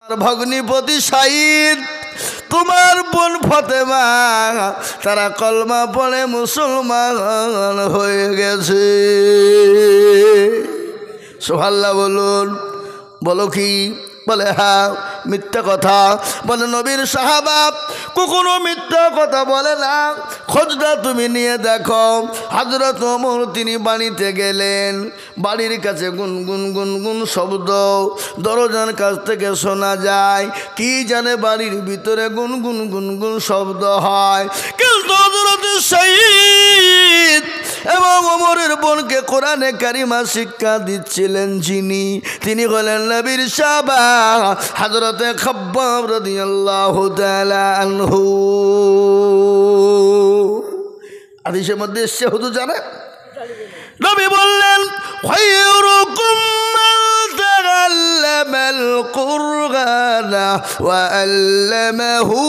ভগ্নিপতি শাহিদ, তোমার বোন ফতেমা, তারা কলমা পড়ে মুসলমান হয়ে গেছে। সুবহানাল্লাহ বলুন। বলো কি? বলে হ্যাঁ। মিথ্যা কথা বলে নবীর সাহাবা কখনো মিথ্যা কথা বলে না। খোঁজটা তুমি নিয়ে দেখো। হযরত ওমর তিনি বাড়িতে গেলেন, বাড়ির কাছে গুনগুন গুনগুন শব্দ দরজার কাছ থেকে শোনা যায়। কি জানে বাড়ির ভিতরে গুনগুন গুনগুন শব্দ হয়, কিন্তু হযরত সাইদ এবং ওমরের বোনকে কোরআনে কারিমা শিক্ষা দিচ্ছিলেন যিনি, তিনি হলেন নবীর সাহাবা হযরতে খাব্বাব রাদিয়াল্লাহু তাআলা আনহু। হাদিসের মধ্যে এসেছে, হুজুর জানে, নবী বললেন খায়রুকুম মান তাআল্লামাল কুরআনা ওয়া আল্লামাহু,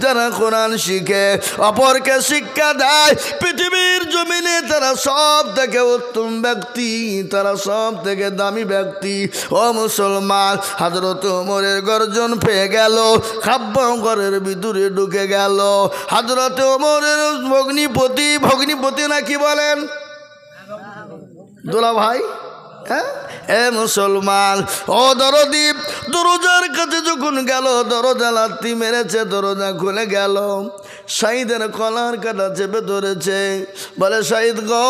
যারা কোরআন শিখে অপরকে শিক্ষা দেয় পৃথিবীর জমিনে তারা সব থেকে উত্তম ব্যক্তি, তারা সব থেকে দামি ব্যক্তি। ও মুসলমান, হযরত ওমরের গর্জন পেয়ে গেল, খাব্বাব ঘরের ভিতরে ঢুকে গেল। হযরত ওমরের ভগ্নিপতি, ভগ্নিপতি না কি বলেন দোলা ভাই, হ্যাঁ এ মুসলমান, ও দরদি, দরজার কাছে যখন গেল, দরজা লাথি মেরেছে, দরজা খুলে গেল। সাইদের কলার কাটা চেপে ধরেছে, বলে সাইদ গো,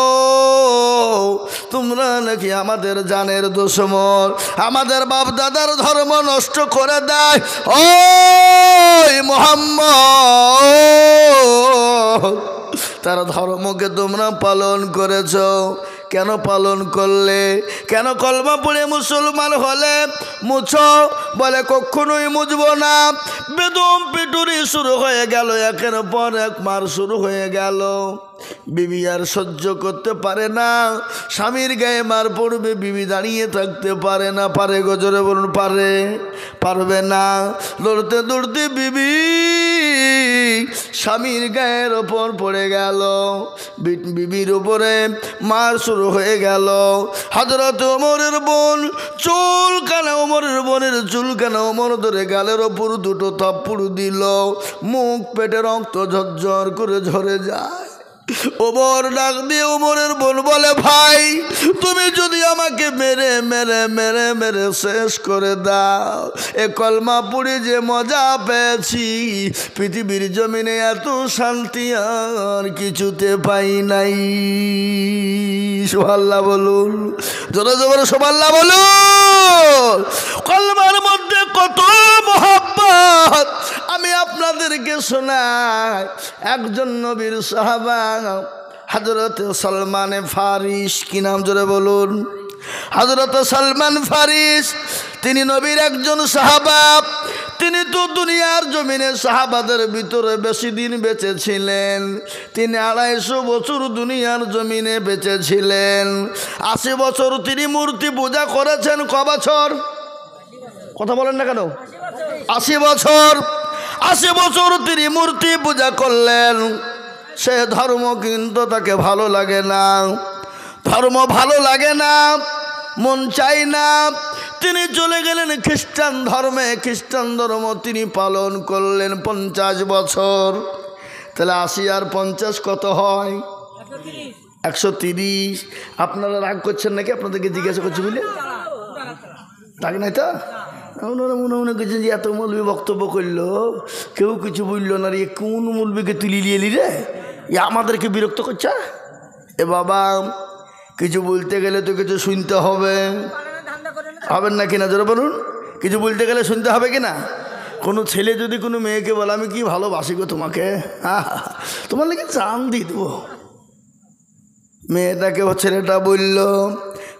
তোমরা নাকি আমাদের জানের দুশমন, আমাদের বাপ দাদার ধর্ম নষ্ট করে দেয়। ও মুহাম্মদ, তার ধর্মকে তোমরা পালন করেছ, কেন পালন করলে? কেন কলমা পড়ে মুসলমান হলে? মুছো। বলে কখনোই মুছবো না। বেদম পিটুরি শুরু হয়ে গেল, একের পর এক মার শুরু হয়ে গেল। বিবি আর সহ্য করতে পারে না, স্বামীর গায়ে মার পড়বে, বিবি দাঁড়িয়ে থাকতে পারে না। পারে গো, জোরে বলুন পারে? পারবে না। দৌড়তে দৌড়তে বিবি স্বামীর গায়ের ওপর পড়ে গেল, বিবির উপরে মার শুরু হয়ে গেল। হযরত ওমরের বোন চুলকানা, ওমরের বোনের চুলকানা ওমর ধরে গালের ওপর দুটো থাপ্পড় দিল, মুখ পেটে রক্ত ঝরঝর করে ঝরে যায়। ওমর ডাক দিয়ে ওমরের বোন বলে, ভাই তুমি যদি আমাকে মেরে মেরে মেরে মেরে শেষ করে দাও, এ কলমা পড়ে যে মজা পেয়েছি পৃথিবীর জমিনে এত শান্তি আর কিছুতে পাই নাই। সুবহানাল্লাহ বলুন, জোরে জোরে সুবহানাল্লাহ বলুন। কলমার মধ্যে কত মহব্বত আমি আপনাদেরকে শোনাই। একজন নবীর সাহাবা হযরত সালমান ফারিস, কি নাম জোরে বলুন? হযরত সালমান ফারিস, তিনি নবীর একজন সাহাবা। তিনি তো দুনিয়ার জমিনে সাহাবাদের ভিতরে বেশি দিন বেঁচে ছিলেন। তিনি 250 বছর দুনিয়ার জমিনে বেঁচে ছিলেন। 80 বছর তিনি মূর্তি পূজা করেছেন। ক বছর? কথা বলেন না কেন? 80 বছর। 80 বছর তিনি মূর্তি পূজা করলেন। সে ধর্ম কিন্তু তাকে ভালো লাগে না, ধর্ম ভালো লাগে না, মন চাই না। তিনি চলে গেলেন খ্রিস্টান ধর্মে। খ্রিস্টান ধর্ম তিনি পালন করলেন 50 বছর। তাহলে 80 আর 50 কত হয়? 130। আপনারা রাগ করছেন নাকি? আপনাদেরকে জিজ্ঞাসা করছি বুঝলে? রাগ নাই তো? ওনারা মনে মনে করছেন যে এত মৌলবি বক্তব্য করলো, কেউ কিছু বললো না রে, কোন মৌলবিকে তুলি নিয়ে এলি রে, আমাদেরকে বিরক্ত করছে। এ বাবা, কিছু বলতে গেলে তো কিছু শুনতে হবে, হবেন না কিনা জোরে বলুন? কিছু বলতে গেলে শুনতে হবে কিনা? কোনো ছেলে যদি কোনো মেয়েকে বলে আমি কি ভালোবাসি গো তোমাকে, তোমার নাকি জান দিয়ে দেবো, মেয়েটাকে ছেলেটা বলল,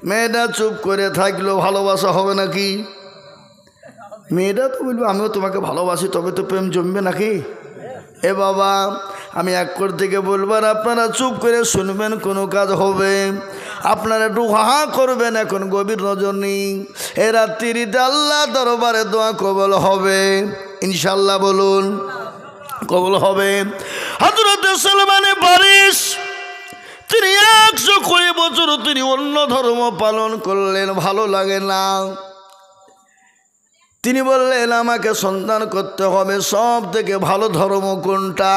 মেয়েটা চুপ করে থাকলো, ভালোবাসা হবে নাকি? মেয়েটা তো বলবো আমিও তোমাকে ভালোবাসি, তবে তো প্রেম জমবে নাকি? এ বাবা, আমি এক করে থেকে বলবো আর আপনারা চুপ করে শুনবেন, কোনো কাজ হবে? আপনারা একটু হা করবেন। এখন গভীর রজনী, এ রাত্রিতে আল্লাহ দরবারে দোয়া কবুল হবে ইনশাল্লাহ। বলুন কবুল হবে। হযরত সালমান ফারিস তিনি 120 বছর তিনি অন্য ধর্ম পালন করলেন, ভালো লাগে না। তিনি বললেন আমাকে সন্ধান করতে হবে সব থেকে ভালো ধর্ম কোনটা,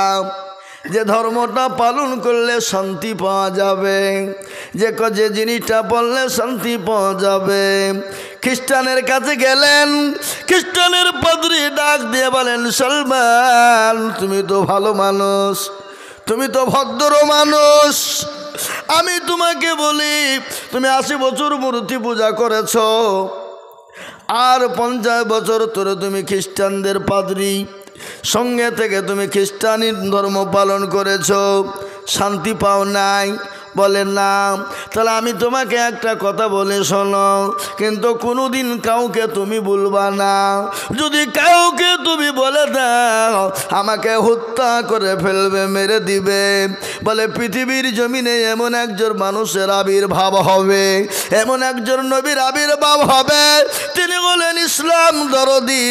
যে ধর্মটা পালন করলে শান্তি পাওয়া যাবে, যে জিনিসটা পড়লে শান্তি পাওয়া যাবে। খ্রিস্টানের কাছে গেলেন, খ্রিস্টানের পাদ্রী ডাক দিয়ে বলেন, সলমান তুমি তো ভালো মানুষ, তুমি তো ভদ্র মানুষ, আমি তোমাকে বলি তুমি 80 বছর মূর্তি পূজা করেছ, আর 50 বছর ধরে তুমি খ্রিস্টানদের পাদ্রী সঙ্গে থেকে তুমি খ্রিস্টানি ধর্ম পালন করেছ, শান্তি পাও নাই? বলে না। তাহলে আমি তোমাকে একটা কথা বলে শোনো, কিন্তু কোনোদিন কাউকে তুমি বলবা না, যদি কাউকে তুমি বলে দাও আমাকে হত্যা করে ফেলবে, মেরে দিবে। বলে পৃথিবীর জমিনে এমন একজন মানুষের আবির্ভাব হবে, এমন একজন নবীর আবির্ভাব হবে, তিনি হলেন ইসলাম দরদি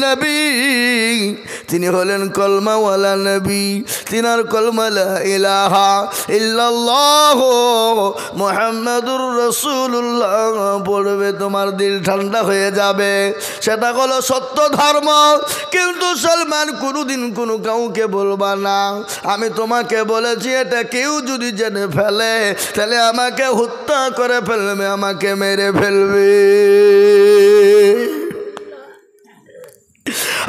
নবী, তিনি হলেন কলমাওয়ালা নবী, তিনার কলমা লা ইলাহা ইল্লাল্লাহ মুহাম্মাদুর রাসূলুল্লাহ পড়বে, তোমার দিল ঠান্ডা হয়ে যাবে, সেটা হলো সত্য ধর্ম। কিন্তু সলমান কোনোদিন কোনো কাউকে বলবা না, আমি তোমাকে বলেছি এটা কেউ যদি জেনে ফেলে তাহলে আমাকে হত্যা করে ফেলবে, আমাকে মেরে ফেলবে।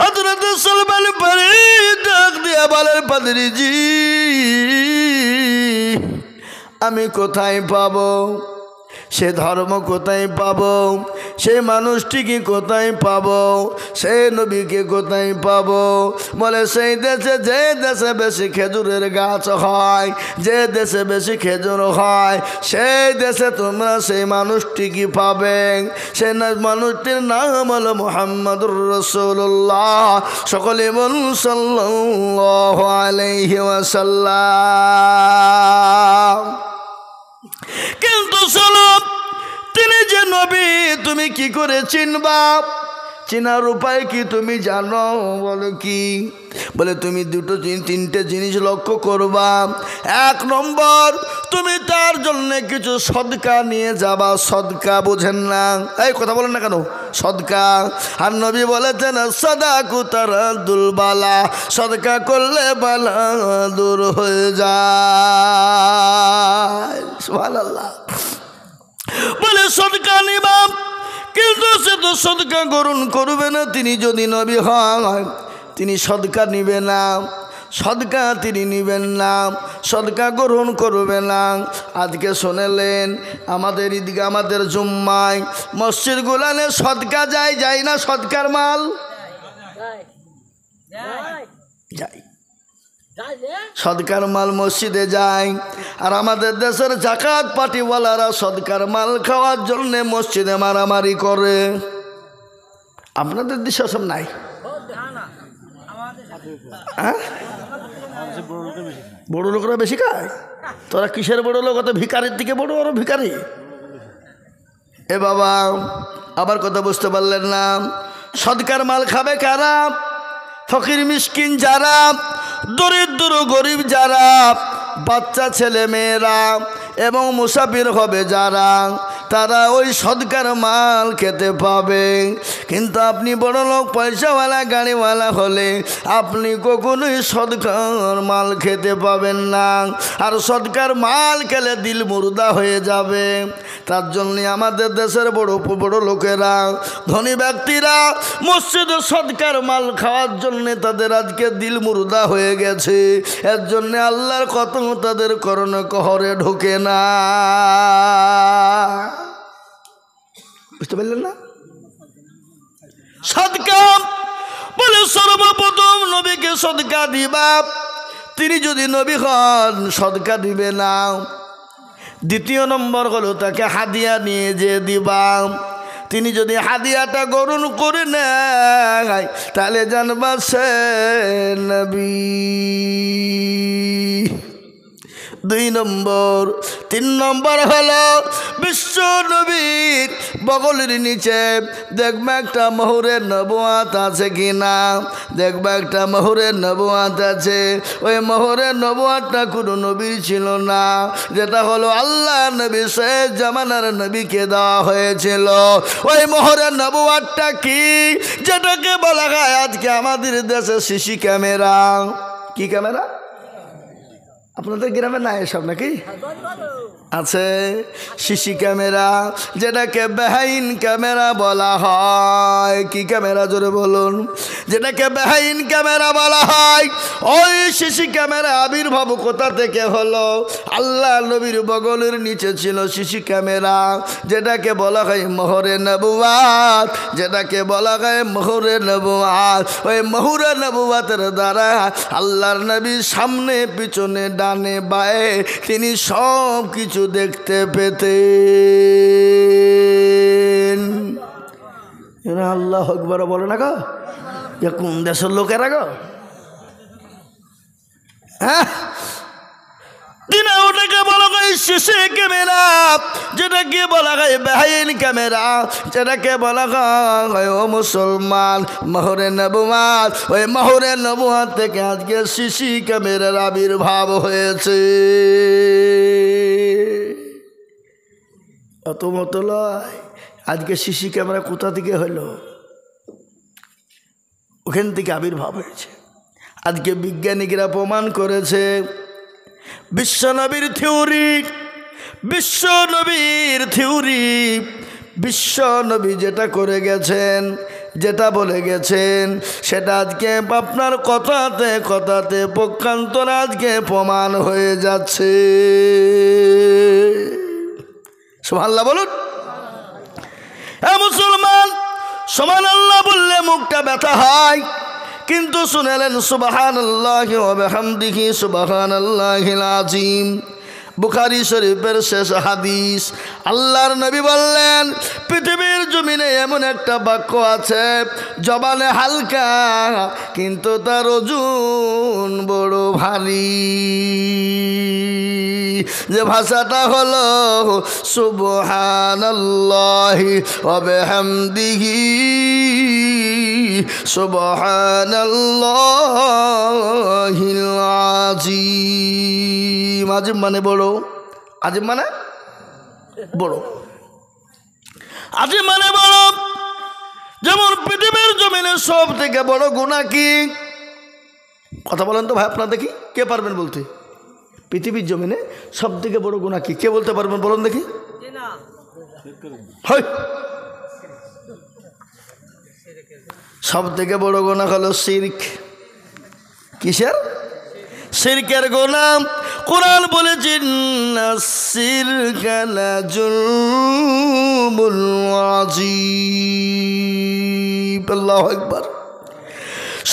হযরত সলমান ফারিসি ডাক দিয়ে বলেন, পাদ্রীজি আমি কোথায় পাবো সে ধর্ম, কোথায় পাবো সে মানুষটিকে, কোথায় পাবো সে নবীকে, কোথায় পাবো? বলে সেই দেশে, যে দেশে বেশি খেজুরের গাছ হয়, যে দেশে বেশি খেজুর হয় সেই দেশে তোমরা সেই মানুষটিকে পাবে। সেই মানুষটির নাম হলো মুহাম্মাদুর রাসূলুল্লাহ। সকলে বলুন সাল্লাল্লাহু আলাইহি ওয়াসাল্লাম। কিন্তু শোনো, তিনি যে নবী তুমি কি করে চিনবা? চেনার উপায় কি তুমি জানো? বলো কি? বলে তুমি তিনটে জিনিস লক্ষ্য করবা। 1 নম্বর, তুমি তার জন্য কিছু সদকা নিয়ে যাবা। সদকা বোঝেন না? এই কথা বলেন না কেন? সদকা। আর নবী বলেছেন সাদাকু তারাদুল বালা, সদকা করলে বালা দূর হয়ে যায়। সুবহানাল্লাহ। বলে সদকা নিবা, কিন্তু সে তো সদকা গ্রহণ করবে না। তিনি যদি নবী হয় তিনি সদকা নিবে না, সদকা তিনি নিবেন না, সদকা গ্রহণ করবে না। আজকে শুনেলেন আমাদের ঈদগাহ, আমাদের জুম্মায় মসজিদ গুলানে সদকা যায় না? সদকার মাল যায়, সদকার মাল মসজিদে যায়। আর আমাদের দেশের জাকাত পার্টিওয়ালারা সদকার মাল খাওয়ার জন্য মসজিদে মারামারি করে। আপনাদের দেশে সব নাই? বড় লোকরা বেশি খায়। তোরা কিসের বড় লোক? অত ভিকারির দিকে বড়, আরো ভিকারি। এ বাবা, আবার কথা বুঝতে পারলেন না? সদকার মাল খাবে কারা? ফকির মিসকিন যারা, দরিদ্র গরিব যারা, বাচ্চা ছেলে মেয়েরা এবং মুসাফির হবে যারা, তারা ওই সদকার মাল খেতে পাবে। কিন্তু আপনি বড় লোক, পয়সাওয়ালা, গাড়িওয়ালা হলে আপনি কখনোই সদকার মাল খেতে পাবেন না। আর সদকার মাল খেলে দিল মুর্দা হয়ে যাবে। তার জন্য আমাদের দেশের বড় বড় লোকেরা, ধনী ব্যক্তিরা মসজিদে সদকার মাল খাওয়ার জন্যে তাদের আজকে দিল মুর্দা হয়ে গেছে। এর জন্যে আল্লাহর কথা তাদের করণে কহরে ঢোকে না। বুঝতে পারলেন না? সদকা বলে সর্বপ্রথম নবীকে সদকা দিবা। তিনি যদি নবী হন সদকা দিবে না। দ্বিতীয় নম্বর হলো তাকে হাদিয়া নিয়ে যে দিবা। তিনি যদি হাদিয়াটা গ্রহণ করে নেয় তাহলে জানবা সে নবী। 2 নম্বর। 3 নম্বর হলো বিশ্ব নবীর বগলের নিচে দেখবে একটা মোহরের নবুয়াত আছে কিনা, দেখবে একটা মোহরের নবুয়াত আছে। ওই মোহরের নবুয়াতটা কোনো নবীর ছিল না, যেটা হলো আল্লাহ নবী শেষ জামানার নবীকে দেওয়া হয়েছিল। ওই মোহরের নবুয়াতটা কি, যেটাকে বলা হয় আজকে আমাদের দেশে সিসি ক্যামেরা। কি ক্যামেরা? আপনাদের গ্রামে না এসব নাকি আছে? সিসি ক্যামেরা, যেটাকে বেআইন ক্যামেরা বলা হয়। কি ক্যামেরা জোরে বলুন? যেটাকে বেআইন ক্যামেরা বলা হয়। ওই সিসি ক্যামেরা আবির্ভাব কোথা থেকে হলো? আল্লাহ নবীর বগলের নিচে ছিল সিসি ক্যামেরা, যেটাকে বলা হয় মোহরে নবুয়াত, যেটাকে বলা হয় মোহরে নবুয়াত। ওই মোহরে নবুয়াতের দ্বারা আল্লাহর নবীর সামনে পিছনে ডানে বায়ে তিনি সব কিছু দেখতে পেতেন। আল্লাহু আকবার বলে না গো, কোন দেশের লোকেরা গো? হ্যাঁ, ওটাকে বলা হয় সিসি ক্যামেরা, যেটাকে বলা হয় বেআইন ক্যামেরা, যেটাকে বলা হয় ও মুসলমান মোহরে নবুয়াত। ওই মোহরে নবুয়াত থেকে আজকে সিসি ক্যামেরার আবির্ভাব হয়েছে। অত মতো লয়, আজকে সিসি ক্যামেরা কোথা থেকে হলো? ওখান থেকে আবির্ভাব হয়েছে। আজকে বিজ্ঞানীরা প্রমাণ করেছে বিশ্বনবীর থিওরি, বিশ্বনবী যেটা করে গেছেন, যেটা বলে গেছেন, সেটা আজকে আপনার কথাতে কথাতে পক্ষান্তর আজকে প্রমাণ হয়ে যাচ্ছে। সুবহানাল্লাহ বলুন। মুসলমান সুবহানাল্লাহ বললে মুখটা ব্যথা হয়, কিন্তু শুনেলেন সুবহানাল্লাহি ওয়া বিহামদিহি সুবহানাল্লাহিল আযীম। বুখারী শরীফের শেষ হাদিস। আল্লাহর নবী বললেন, পৃথিবীর জমিনে এমন একটা বাক্য আছে, জবানে হালকা কিন্তু তার ওজন বড় ভারী। যে ভাষাটা হলো সুবহানাল্লাহি ওয়া বিহামদিহি সুবহানাল্লাহিল আযীম। আযীম মানে বড়, আযীম মানে বড়, আযীম মানে বড়। যেমন পৃথিবীর জমিনে সব থেকে বড় গুনাহ কি? কথা বলেন তো ভাই, আপনারা দেখি কে পারবেন বলতে? পৃথিবীর জমিনে সব থেকে বড় গুনাহ কি? কে বলতে পারবেন বলুন দেখি? সব থেকে বড় গুনাহ হলো শিরক। কিসের? শিরকের গুনাহ। কোরআন বলেছে শিরকা লাযুলমুল আযীম। আল্লাহু আকবার।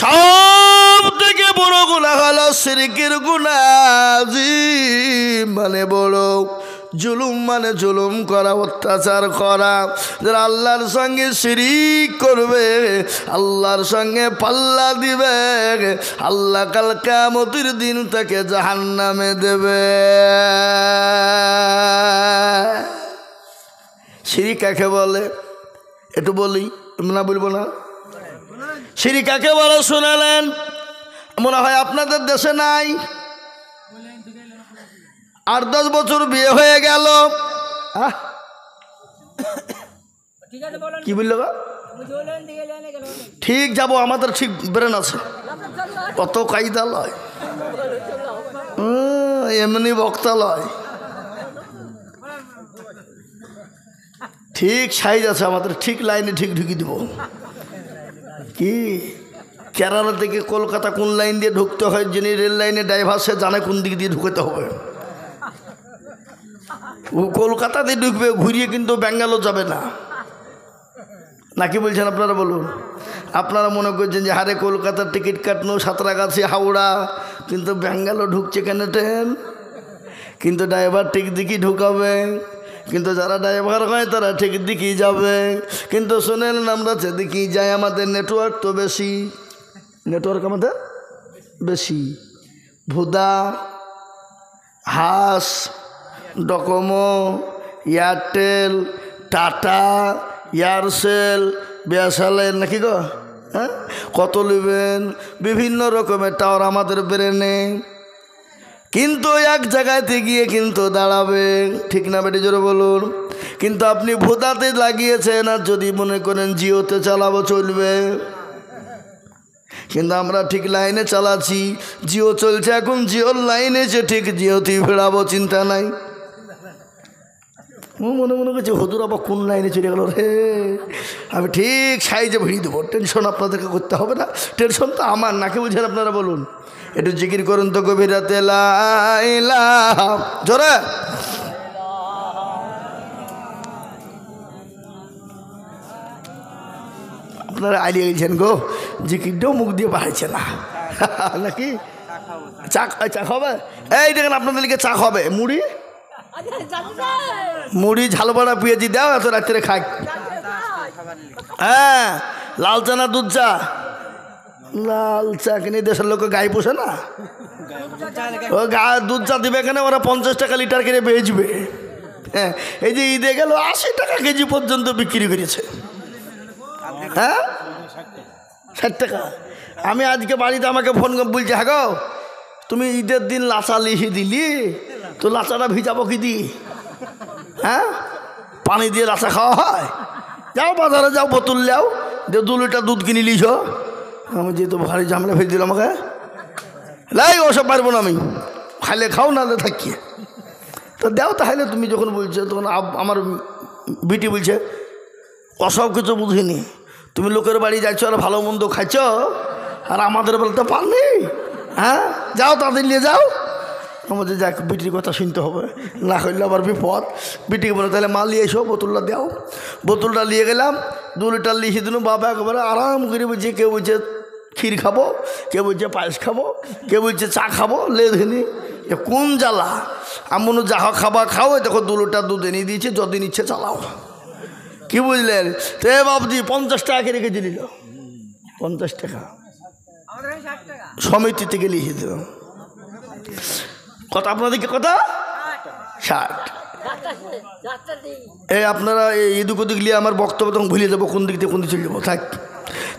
সব থেকে বড় গুনাহ হলো শিরকের গুনাহ। আযীম মানে বড়, জুলুম মানে জুলুম করা, অত্যাচার করা। যারা আল্লাহর সঙ্গে শিরিক করবে, আল্লাহর সঙ্গে পাল্লা দিবে, আল্লাহ কাল কিয়ামতের দিন তাকে জাহান্নামে দেবে। শিরিক কাকে বলে একটু বলি, না বলবো না? শিরিক কাকে বলে শুনালেন? মনে হয় আপনাদের দেশে নাই। 8-10 বছর বিয়ে হয়ে গেল, কি বললো? ঠিক যাব, আমাদের ঠিক ব্রেন আছে, কত কায়দা লয়, এমনি বক্তা লয়, ঠিক সাইজ আছে আমাদের, ঠিক লাইনে ঠিক ঢুকিয়ে দেব। কি কেরালা থেকে কলকাতা কোন লাইন দিয়ে ঢুকতে হয়, যিনি রেল লাইনে ড্রাইভার সে জানে কোন দিক দিয়ে ঢুকাতে হবে। ও কলকাতাতে ঢুকবে, ঘুরিয়ে কিন্তু ব্যাঙ্গালোর যাবে না। নাকি বলছেন আপনারা বলুন? আপনারা মনে করছেন যে হারে কলকাতার টিকিট কাটনো সাঁতরাগাছি হাওড়া, কিন্তু ব্যাঙ্গালোর ঢুকছে কেন ট্রেন? কিন্তু ড্রাইভার ঠিক দিকেই ঢুকাবে, কিন্তু যারা ড্রাইভার হয় তারা ঠিক দিকেই যাবে। কিন্তু শোনেন, আমরা যেদিকেই যাই আমাদের নেটওয়ার্ক তো বেশি, নেটওয়ার্ক আমাদের বেশি। ভুদা হাস, ডকোমো, এয়ারটেল, টাটা, এয়ারসেল, বিএসএনএল নাকি গো, হ্যাঁ কত নেবেন? বিভিন্ন রকমের টাওয়ার আমাদের ব্রেনে, কিন্তু এক জায়গাতে গিয়ে কিন্তু দাঁড়াবে, ঠিক না বেটি জোরে বলুন? কিন্তু আপনি ভোদাতে লাগিয়েছেন, আর যদি মনে করেন জিওতে চালাবো চলবে, কিন্তু আমরা ঠিক লাইনে চালাচ্ছি। জিও চলছে এখন, জিওর লাইনে যে ঠিক জিওতেই ফেরাবো, চিন্তা নাই। মনে মনে করছে হুজুর আবার কোন লাইনে চলে গেল রে, আমি ঠিক সাইজে ভিড়িয়ে দেবো, টেনশন আপনাদেরকে করতে হবে না, টেনশন তো আমার, নাকি বুঝেন আপনারা বলুন? একটু জিকির করুন তো গভীর রাতে লা ইলাহা, জোরে আপনারা আলিয়ে গেছেন গো, জিকিরটাও মুখ দিয়ে বাড়াইছে না নাকি? চা চা খাবে? এই দেখেন আপনাদের লিখে চা খাবে, মুড়ি মুড়ি ঝালবাড়া পেঁয়াজি দাও, এত রাত্রে খাই। হ্যাঁ, লাল চা না দুধ চা? লাল চা কিনে দেশের লোক গায়ে পোষে না, ও দুধ চা দিবে এখানে, ওরা 50 টাকা লিটার কিনে বেচবে। হ্যাঁ, এই যে ঈদে গেল 80 টাকা কেজি পর্যন্ত বিক্রি করেছে। হ্যাঁ, 60 টাকা। আমি আজকে বাড়িতে আমাকে ফোন করে বলছে, হ্যাঁ গো তুমি ঈদের দিন লাচা লিখে দিলি, তো লাচাটা ভিজাবো কি দি? হ্যাঁ, পানি দিয়ে লাচা খাওয়া হয়? যাও বাজারে যাও, বোতল যাও, 2 লিটার দুধ কিনে লিছ। আমি যেহেতু ভারী ঝামেলা ফেলে দিল আমাকে, লাই ওসব পারবো না আমি, খাইলে খাও না থাকি। তো দাও তাহলে, তুমি যখন বলছো তখন আমার বিটি বলছে ওসব কিছু বুঝিনি, তুমি লোকের বাড়ি যাচ্ছ আর ভালো মন্দ খাচ্ছ, আর আমাদের বলতে পারনি। হ্যাঁ, যাও তাদের নিয়ে যাও। আমাদের যাক বিটির কথা শুনতে হবে, না করলে আবার বিপদ। বিটিকে বলে তাহলে মাল নিয়ে এসো, বোতলটা দাও। বোতলটা নিয়ে গেলাম, 2 লিটার লিখে দিল। বাবা একেবারে আরাম করে বলছে, কেউ বলছে ক্ষীর খাবো, কেউ বলছে পায়েস খাবো, কেউ বলছে চা খাবো। লেধিনি কোন জ্বালা, আমি মনে যা খাবা খাও, দেখো 2 লিটার দুধ এনে দিয়েছে, যতদিন ইচ্ছে চালাও। কি বুঝলেন? তো বাবজি 50 টাকা রেখে দিল, 50 টাকা সমিতি থেকে লিখে দিল। কথা আপনাদেরকে কথা 60। এই আপনারা এদিক ওদিক নিয়ে আমার বক্তব্য তখন ভুলে যাবো, কোন দিক থেকে কোন দিকে চলে যাবো। থাক,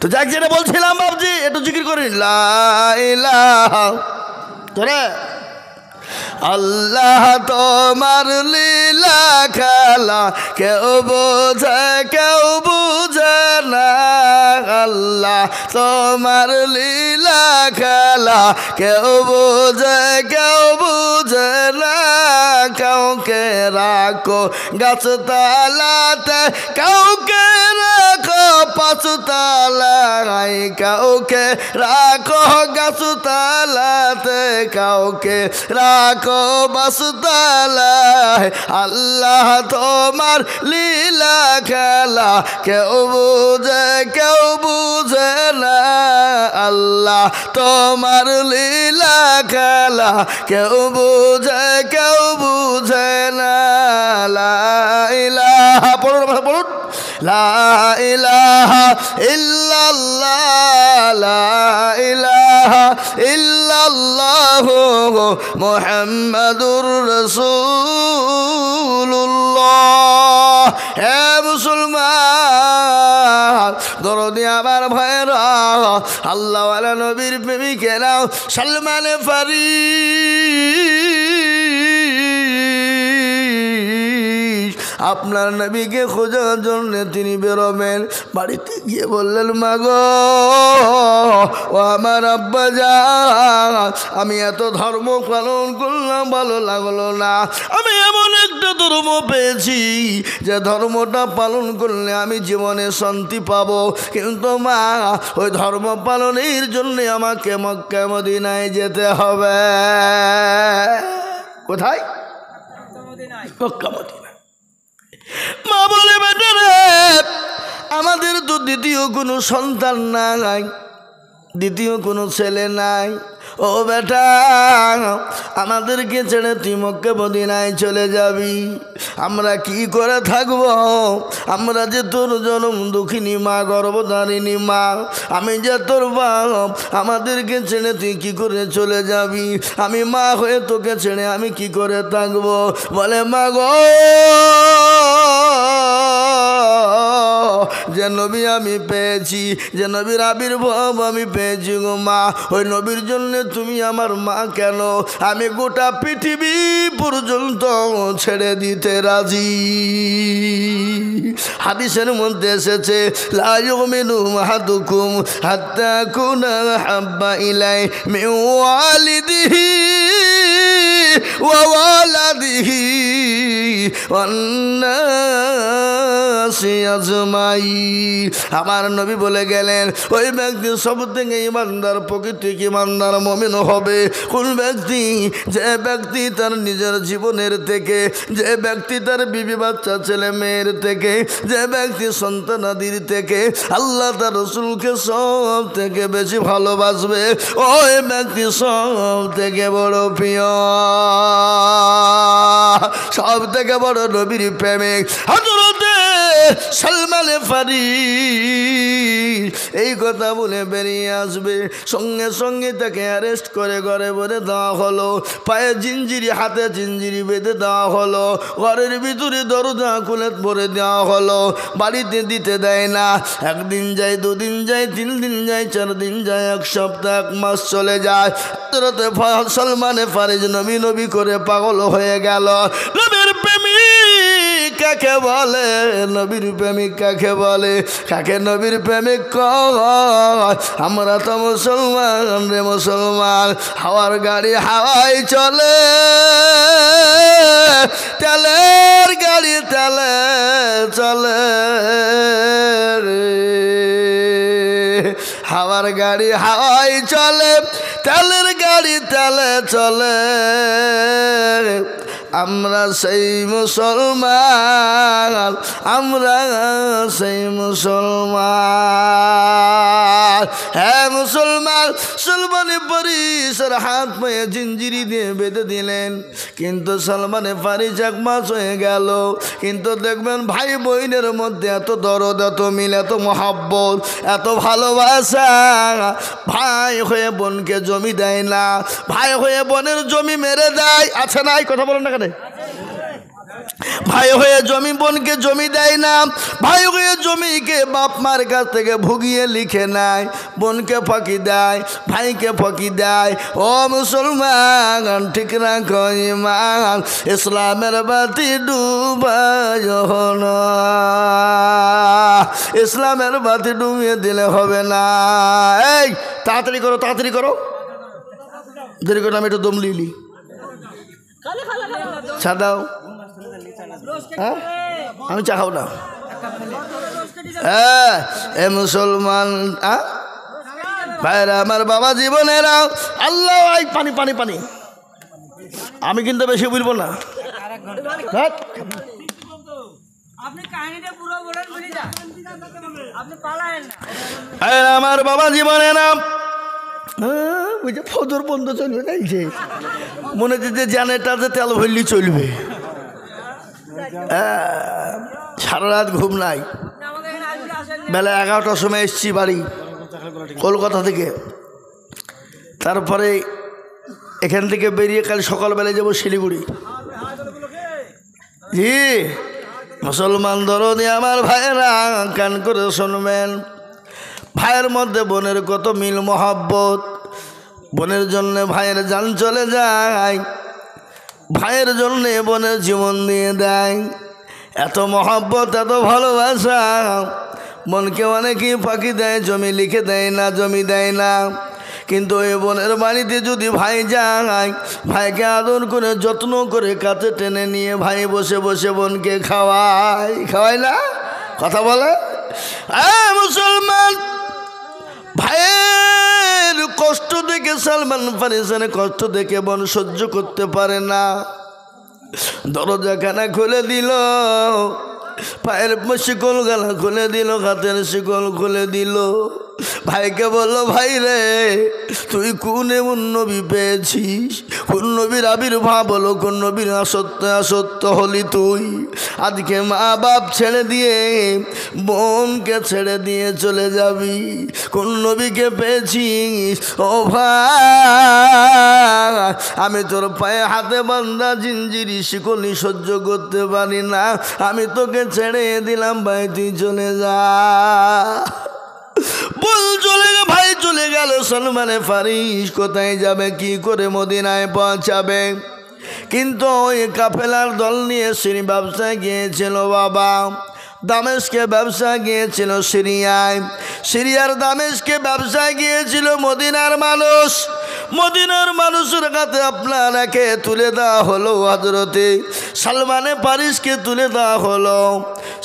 তো যাক যেটা বলছিলাম বাবজি, একটু জিকির করি লা ইলাহা, তোরে আল্লাহ তোমার লীলা খেলা, কেউ বোঝে কেউ বুঝে না। আল্লাহ তোমার লীলা খেলা, কেউ বোঝে কেউ বুঝে না। কাউকে রাখো গাছতলাতে, কাউকে রাখো পাঁচতলায়, কাউকে রাখো গাছতলাতে, কাউকে রাখো বাসতলায়। আল্লাহ তোমার লীলা খেলা, কেউ বুঝে কেউ বুঝে না। আল্লাহ তোমার লীলা খেলা, কেউ বুঝে কেউ বুঝে না। লা ইলাহা, বলুন লা ইলাহা ইল্লাল্লাহ, লা ইলাহা ইল্লাল্লাহ মুহাম্মাদুর রাসূলুল্লাহ। হে মুসলমান, দরদি আমার ভাইরা, আল্লাহ ওয়ালা নবীর প্রেমিকেরা, সালমান ফারিস আপনার নবীকে খোঁজার জন্য তিনি বেরোবেন। বাড়িতে গিয়ে বললেন, মা গো, ও আমার আব্বা জান, আমি এত ধর্ম পালন করলাম ভালো লাগলো না। আমি এমন একটা ধর্ম পেয়েছি যে ধর্মটা পালন করলে আমি জীবনে শান্তি পাবো, কিন্তু মা ওই ধর্ম পালনের জন্য আমাকে মক্কা মদিনায় যেতে হবে। কোথায়? Mecca Medina. মা বলে, বেটা রে, আমাদের তো দ্বিতীয় কোনো সন্তান নাই, দ্বিতীয় কোনো ছেলে নাই। ও বেটা, আমাদেরকে ছেড়ে তুই মক্কা মদিনায় চলে যাবি, আমরা কি করে থাকব? আমরা যে তোর জনম দুঃখিনী মা, গর্ভধারিণী মা, আমি যে তোর বাপ, আমাদেরকে ছেড়ে তুই কি করে চলে যাবি? আমি মা হয়ে তোকে ছেড়ে আমি কি করে থাকব? বলে মা গো, যে নবী আমি পেয়েছি, যে নবীর আবির্ভাব আমি পেয়েছি গো মা, ওই নবীর জন্য তুমি আমার মা কেন? আমি গোটা পৃথিবী পর্যন্ত ছেড়ে দিতে রাজি। হাদিসের মধ্যে এসেছে, লা ইউমিনু আহাদুকুম হাত্তা কুনা হাব্বা ইলাই মিন ওয়ালিদিহি ওয়া ওয়ালাদিহি ওয়ান নাসি আজমাইন। আমার নবী বলে গেলেন, ওই ব্যক্তি সব থেকে ইমানদার, প্রকৃতিক ইমানদার মুমিন হবে কোন ব্যক্তি? যে ব্যক্তি তার নিজের জীবনের থেকে, যে ব্যক্তি তার বিবি বাচ্চা ছেলে মেয়ের থেকে, যে ব্যক্তি সন্তানাদির থেকে আল্লাহ তার রসুলকে সব থেকে বেশি ভালোবাসবে, ওই ব্যক্তি সব থেকে বড় প্রিয়, সব থেকে বড় নবীর প্রেমিক হযরতে সালমান ফারিস। এই কথা বলে বেরিয়ে আসবে, সঙ্গে সঙ্গে তাকে অ্যারেস্ট করে ঘরে ভরে দেওয়া হলো, পায়ে জিঞ্জিরি হাতে জিঞ্জিরি বেঁধে দেওয়া হলো, ঘরের ভিতরে দরজা খুলে ভরে দেওয়া হলো, বাড়িতে দিতে দেয় না। একদিন যায়, দুদিন যায়, 3 দিন যায়, 4 দিন যায়, 1 সপ্তাহ 1 মাস চলে যায়। হযরতে সালমান ফারিস নবী নবী করে পাগল হয়ে গেল। নবীর প্রেমিক কাকে বলে? নবীর প্রেমিক কাকে বলে? কাকে নবীর প্রেমিক কয়? আমরা তো মুসলমান রে মুসলমান, হাওয়ার গাড়ি হাওয়ায় চলে, তেলের গাড়ি তেলে চলে রে, হাওয়ার গাড়ি হাওয়ায় চলে, তেলের গাড়ি তেলে চলে। আমরা সেই মুসলমান, আমরা সেই মুসলমান। হ্যাঁ মুসলমান। সালমানে ফারিসের হাত পায়ে জিঞ্জিরি দিয়ে বেঁধে দিলেন, কিন্তু সালমানে ফারিস 1 মাস হয়ে গেল, কিন্তু দেখবেন ভাই বোনের মধ্যে এত দরদ, এত মিল, এত মহাব্বত, এত ভালোবাসা। ভাই হয়ে বোনকে জমি দেয় না, ভাই হয়ে বোনের জমি মেরে দেয়। আছে না? এই কথা বলেন না কেন? ভাই হয়ে জমি বোনকে জমি দেয় না, ভাই হয়ে জমিকে বাপ মার কাছ থেকে ভুগিয়ে লিখে নেয়, বোনকে ফাঁকি দেয়, ভাইকে ফাঁকি দেয়। ও মুসলমান, ঠিক রাখো ঈমান, ইসলামের বাতি ডুবায় না, ইসলামের বাতি ডুবিয়ে দিলে হবে না। এই তাড়াতাড়ি করো, তাড়াতাড়ি করো, দেরি করে আমি একটু দম লিলি। চা দাও। হ্যাঁ, আমি চা খাও না। হ্যাঁ এ মুসলমান ভাইরা আমার, বাবা জীবনেরা, আল্লাহ পানি পানি পানি, আমি কিন্তু বেশি বলবো না। আমার বাবা জীবনেরা, বুঝে ফজর বন্ধ চলবে না, যে মনে হচ্ছে যে জানেটাতে তেল ভরলি চলবে। সারা রাত ঘুম নাই। বেলা 11টার সময় এসছি বাড়ি কলকাতা থেকে, তারপরে এখান থেকে বেরিয়ে কাল সকালবেলায় যাবো শিলিগুড়ি। জি মুসলমান দরদি আমার ভাইয়েরা, কান করে শুনবেন। ভাইয়ের মধ্যে বোনের কত মিল মহাব্বত, বোনের জন্যে ভাইয়ের জান চলে যায়, ভাইয়ের জন্যে বোনের জীবন দিয়ে দেয়। এত মহাব্বত, এত ভালোবাসা। বোনকে অনেকেই ফাঁকি দেয়, জমি লিখে দেয় না, জমি দেয় না। কিন্তু ওই বোনের বাড়িতে যদি ভাই যায়, ভাইকে আদর করে যত্ন করে কাছে টেনে নিয়ে ভাই বসে বসে বোনকে খাওয়ায়, খাওয়ায় না? কথা বলে মুসলমান। ভাইয়ের কষ্ট দেখে সালমান ফারিসের কষ্ট দেখে বোন সহ্য করতে পারে না, দরজাখানা খুলে দিল, পায়ের শিকল গালা খুলে দিল, হাতের শিকল খুলে দিল। ভাইকে বলল, ভাই রে তুই কোন এমন নবী পেয়েছিস, কোন নবীর আবির্ভাব হলো, কোন নবীর আসত্য হলি তুই? আজকে মা বাপ ছেড়ে দিয়ে বোনকে ছেড়ে দিয়ে চলে যাবি, কোন নবীকে পেয়েছিস? ও ভাই আমি তোর পায়ে হাতে বান্ধা জিঞ্জিরি শিকলি সহ্য করতে পারি না, আমি তোকে ছেড়ে দিলাম, ভাই তুই চলে যা। বল চলে গে ভাই, চলে গেল। সলমানে ফারিস কোথায় যাবে, কি করে মদিনায় পৌঁছাবে? কিন্তু ওই কাফেলার দল নিয়ে সিরি ব্যবসায় গিয়েছিল বাবা, দামেস্কে ব্যবসা গিয়েছিল সিরিয়ায়, সিরিয়ার দামেস্কে ব্যবসায় গিয়েছিল মদিনার মানুষ। মদিনার মানুষের কাছে আপনারাকে তুলে দেওয়া হলো, হযরতে সালমানে ফারিসকে তুলে দেওয়া হলো,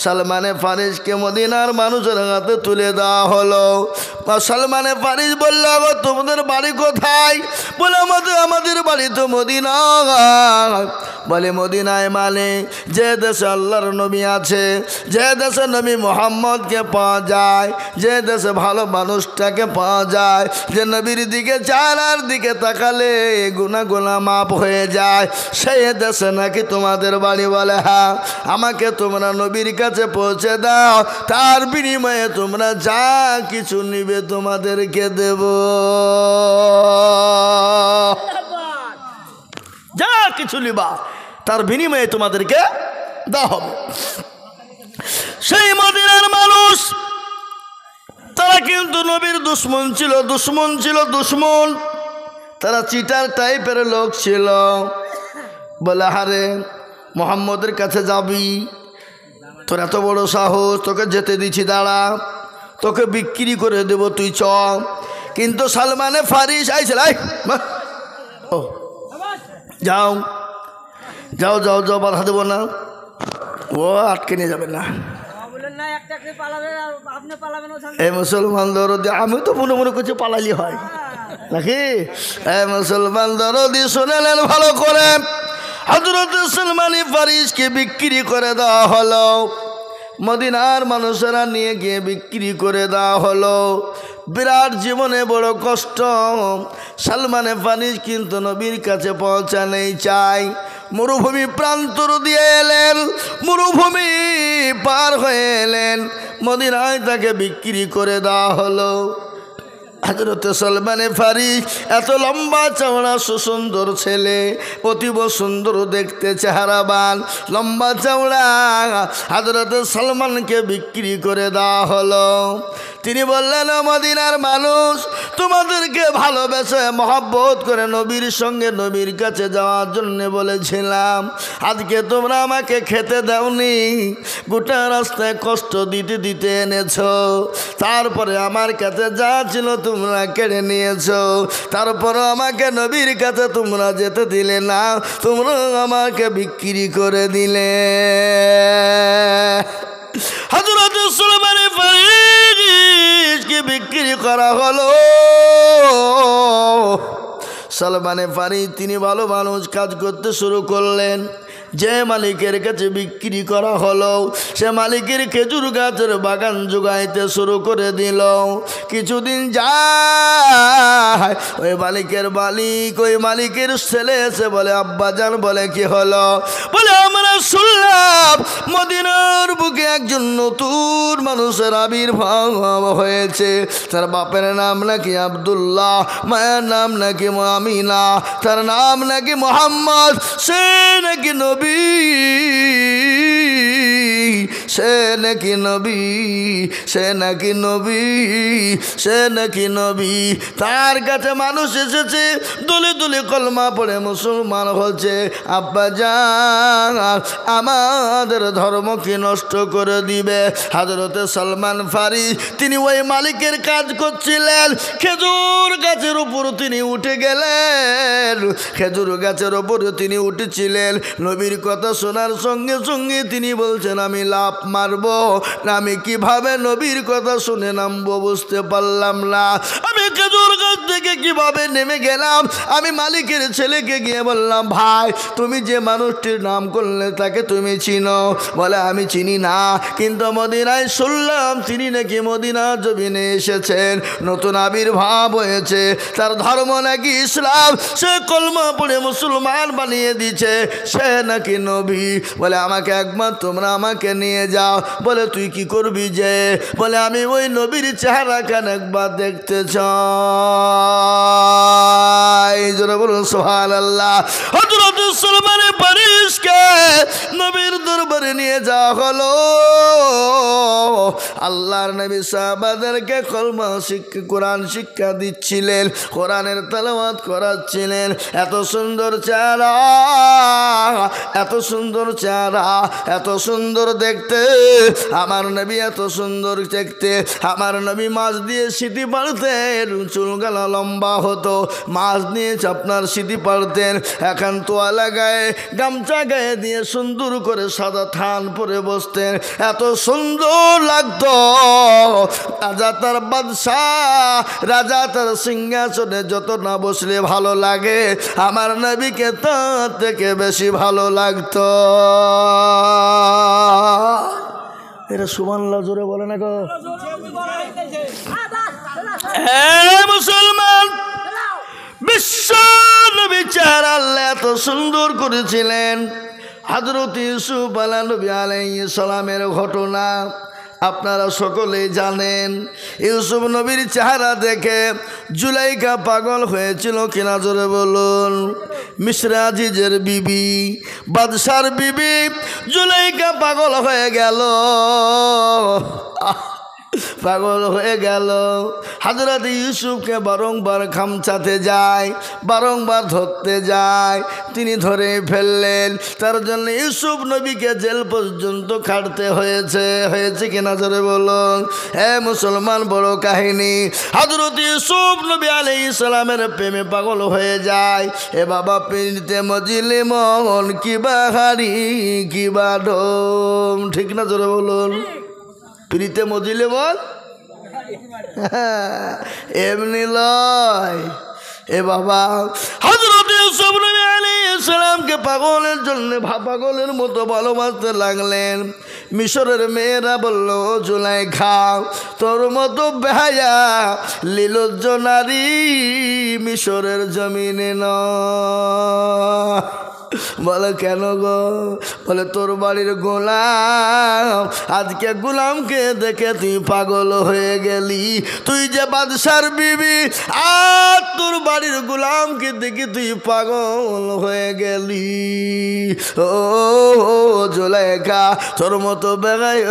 সালমানে ফারিসকে মদিনার মানুষের কাছে তুলে দেওয়া হলো। সালমানে ফারিস বলল, তোমাদের বাড়ি কোথায়? বলে আমাদের বাড়ি তো মদিনা। বলে মদিনায় মানে যে দেশে আল্লাহর নবী আছে, যে দেশে নবী মুহাম্মদকে পাওয়া যায়, যে দেশে ভালো মানুষটাকে পাওয়া যায়, যে নবীর দিকে চারার দিকে তাকালে গুনাহ মাপ হয়ে যায়, সেই দেশে নাকি তোমাদের বাড়ি। বলে হ্যাঁ, আমাকে তোমরা নবীর কাছে পৌঁছে দাও, তার বিনিময়ে তোমরা যা কিছু নিবে তোমাদেরকে দেব, যা কিছু নিবা তার বিনিময়ে তোমাদেরকে দেওয়া হবে। সেই মদিনার মানুষ তারা কিন্তু নবীর দুশ্মন ছিল, দুশ্মন। তারা চিটার টাইপের লোক ছিল। বলে হারে মোহাম্মদের কাছে যাবি, তোর এত বড় সাহস, তোকে যেতে দিচ্ছি, দাঁড়া, তোকে বিক্রি করে দেব, তুই চ। কিন্তু সালমানে ফারিস আইছিল, ও যাও যাও যাও যাও, বাধা দেবো না, ও আটকে নিয়ে যাবে না। এই মুসলমান দরদি, আমি তো মনে করছি পালালি হয় নাকি? এই মুসলমান দরদি শুনেলেন ভালো করে, হযরত সালমানে ফারিসকে বিক্রি করে দেওয়া হলো, মদিনার মানুষেরা নিয়ে গিয়ে বিক্রি করে দেওয়া হলো। বিরাট জীবনে বড় কষ্ট। সালমানে ফারিস কিন্তু নবীর কাছে পৌঁছানেই চাই, মরুভূমি প্রান্তর দিয়ে এলেন, মরুভূমি পার হয়ে এলেন, মদিনায় তাকে বিক্রি করে দেওয়া হলো। হযরত সালমানে ফারিস এত লম্বা চওড়া সুন্দর ছেলে, অতীব সুন্দর দেখতে চেহারাবান, লম্বা চওড়া, হযরত সালমানকে বিক্রি করে দেওয়া হলো। তিনি বললেন, মদিনার মানুষ তোমাদেরকে ভালোবেসে মহব্বত করে নবীর সঙ্গে নবীর কাছে যাওয়ার জন্য বলেছিলাম, আজকে তোমরা আমাকে খেতে দাওনি, গোটা রাস্তায় কষ্ট দিতে দিতে এনেছো, তারপরে আমার কাছে যা ছিল তোমরা কেড়ে নিয়েছো, তারপরে আমাকে নবীর কাছে তোমরা যেতে দিলে না, তোমরা আমাকে বিক্রি করে দিলে। হযরত সালমানে ফারিসকে বিক্রি করা হলো। সালমানে ফারিস তিনি ভালো মানুষ, কাজ করতে শুরু করলেন। যে মালিকের কাছে বিক্রি করা হলো সে মালিকের খেজুর গাছের বাগান জোগাইতে শুরু করে দিল। কিছুদিন যায়, ওই মালিকের ছেলে এসে বলে, আব্বাজান, বলে কি হলো? বলে আমরা শুনলাম মদিনার বুকে একজন নতুন মানুষের আবির্ভাব হয়েছে, তার বাপের নাম নাকি আব্দুল্লাহ, মায়ের নাম নাকি আমিনা, তার নাম নাকি মোহাম্মদ, সে নাকি নবী, সে নাকি নবী, সে নাকি নবী, সে নাকি নবী। তার কাছে মানুষ এসেছে, দলে দলে কলমা পড়ে মুসলমান হচ্ছে। আব্বাজান, আমাদের ধর্ম কি নষ্ট করে দিবে? হযরতে সালমান ফারিস তিনি ওই মালিকের কাজ করছিলেন, খেজুর গাছের উপর তিনি উঠে গেলেন, খেজুর গাছের উপর তিনি উঠেছিলেন। নবীর কথা শোনার সঙ্গে সঙ্গে তিনি বলছেন, আমি লাফ মারবো না আমি কিভাবে নবীর কথা শুনে নামবো বুঝতে পারলাম না। আমি খেজুর গাছ থেকে কিভাবে নেমে গেলাম। আমি মালিকের ছেলেকে গিয়ে বললাম, ভাই তুমি যে মানুষটির নাম করলে তাকে তুমি চিনো? বলে আমি চিনি না, কিন্তু মদিনায় শুনলাম তিনি নাকি মদিনা জমিনে এসেছেন, নতুন আবির্ভাব হয়েছে, তার ধর্ম নাকি ইসলাম, সে কলমা পড়ে মুসলমান বানিয়ে দিচ্ছে, সে নাকি নবী। বলে আমাকে একবার তোমরা আমাকে নিয়ে যাও। বলে তুই কি করবি যে? বলে আমি ওই নবীর চেহারা কেন একবার দেখতে চাই। জোরে বলুন সুবহানাল্লাহ। হযরত সালমান ফারিসকে নবীর দরবারে নিয়ে যাওয়া হলো। আল্লাহর নবী সাহাবাদেরকে কলমা শিক্ষা, কোরআন শিক্ষা দিচ্ছিলেন, কোরআনের তেলাওয়াত করাচ্ছিলেন। এত সুন্দর চেহারা, এত সুন্দর চেহারা, এত সুন্দর দেখতে আমার নবী, এত সুন্দর দেখতে আমার নবী। মাছ দিয়ে সিটি পাড়তেন, চুলগালা লম্বা হতো, মাছ নিয়ে আপনার সিটি পাড়তেন। এখন তোয়ালা গায়ে, গামছা গায়ে দিয়ে সুন্দর করে সাদা থান পরে বসতেন, এত সুন্দর লাগতো। রাজা তার বাদশাহ, রাজা তার সিংহাসনে যত না বসলে ভালো লাগে, আমার নবীকে তার থেকে বেশি ভালো লাগতো। এরা সুবহানাল্লাহ জোরে বলে না গো। মুসলমান, বিশ্ব নবী চেহারা আল্লাহ এত সুন্দর করেছিলেন। হযরত ইউসুফ আলাইহিস সালামের ঘটনা আপনারা সকলেই জানেন। ইউসুফ নবীর চেহারা দেখে জুলাইখা পাগল হয়েছিল কিনা জোরে বলুন। মিসর আজিজের বিবি, বাদশার বিবি জুলাইখা পাগল হয়ে গেল, পাগল হয়ে গেল। হযরত ইউসুফকে বারংবার খামচাতে যায়, বারংবার ধরতে যায়, তিনি ধরে ফেললেন। তার জন্য ইউসুফ নবীকে জেল পর্যন্ত খাটতে হয়েছে। হয়েছে কিনা জোরে বলুন। হে মুসলমান, বড় কাহিনী। হযরত ইউসুফ নবী আলাইহিস সালামের প্রেমে পাগল হয়ে যায়। এ বাবা, পিরিতে মজিলে মন কিবা হারি কিবা ঢোম, ঠিক না জোরে বলুন। পিরিতে মজিলে বল এমনি লয়। এ বাবা, হযরত ইউসুফ নবী আলাইহিস সালামকে পাগলের জন্য পাগলের মতো ভালোবাসতে লাগলেন। মিশরের মেয়েরা বলল, জুলাইখা তোর মতো বেহায়া লীলজ্জ নারী মিশরের জমিনে নয়। বলে কেন গো? বলে তোর বাড়ির গোলাম, আজকে গোলামকে দেখে তুই পাগল হয়ে গেলি। তুই যে বাদশার বিবি, আর তোর বাড়ির গোলামকে দেখে তুই পাগল হয়ে গেলি। ও জুলাইখা, তোর মতো বেগায়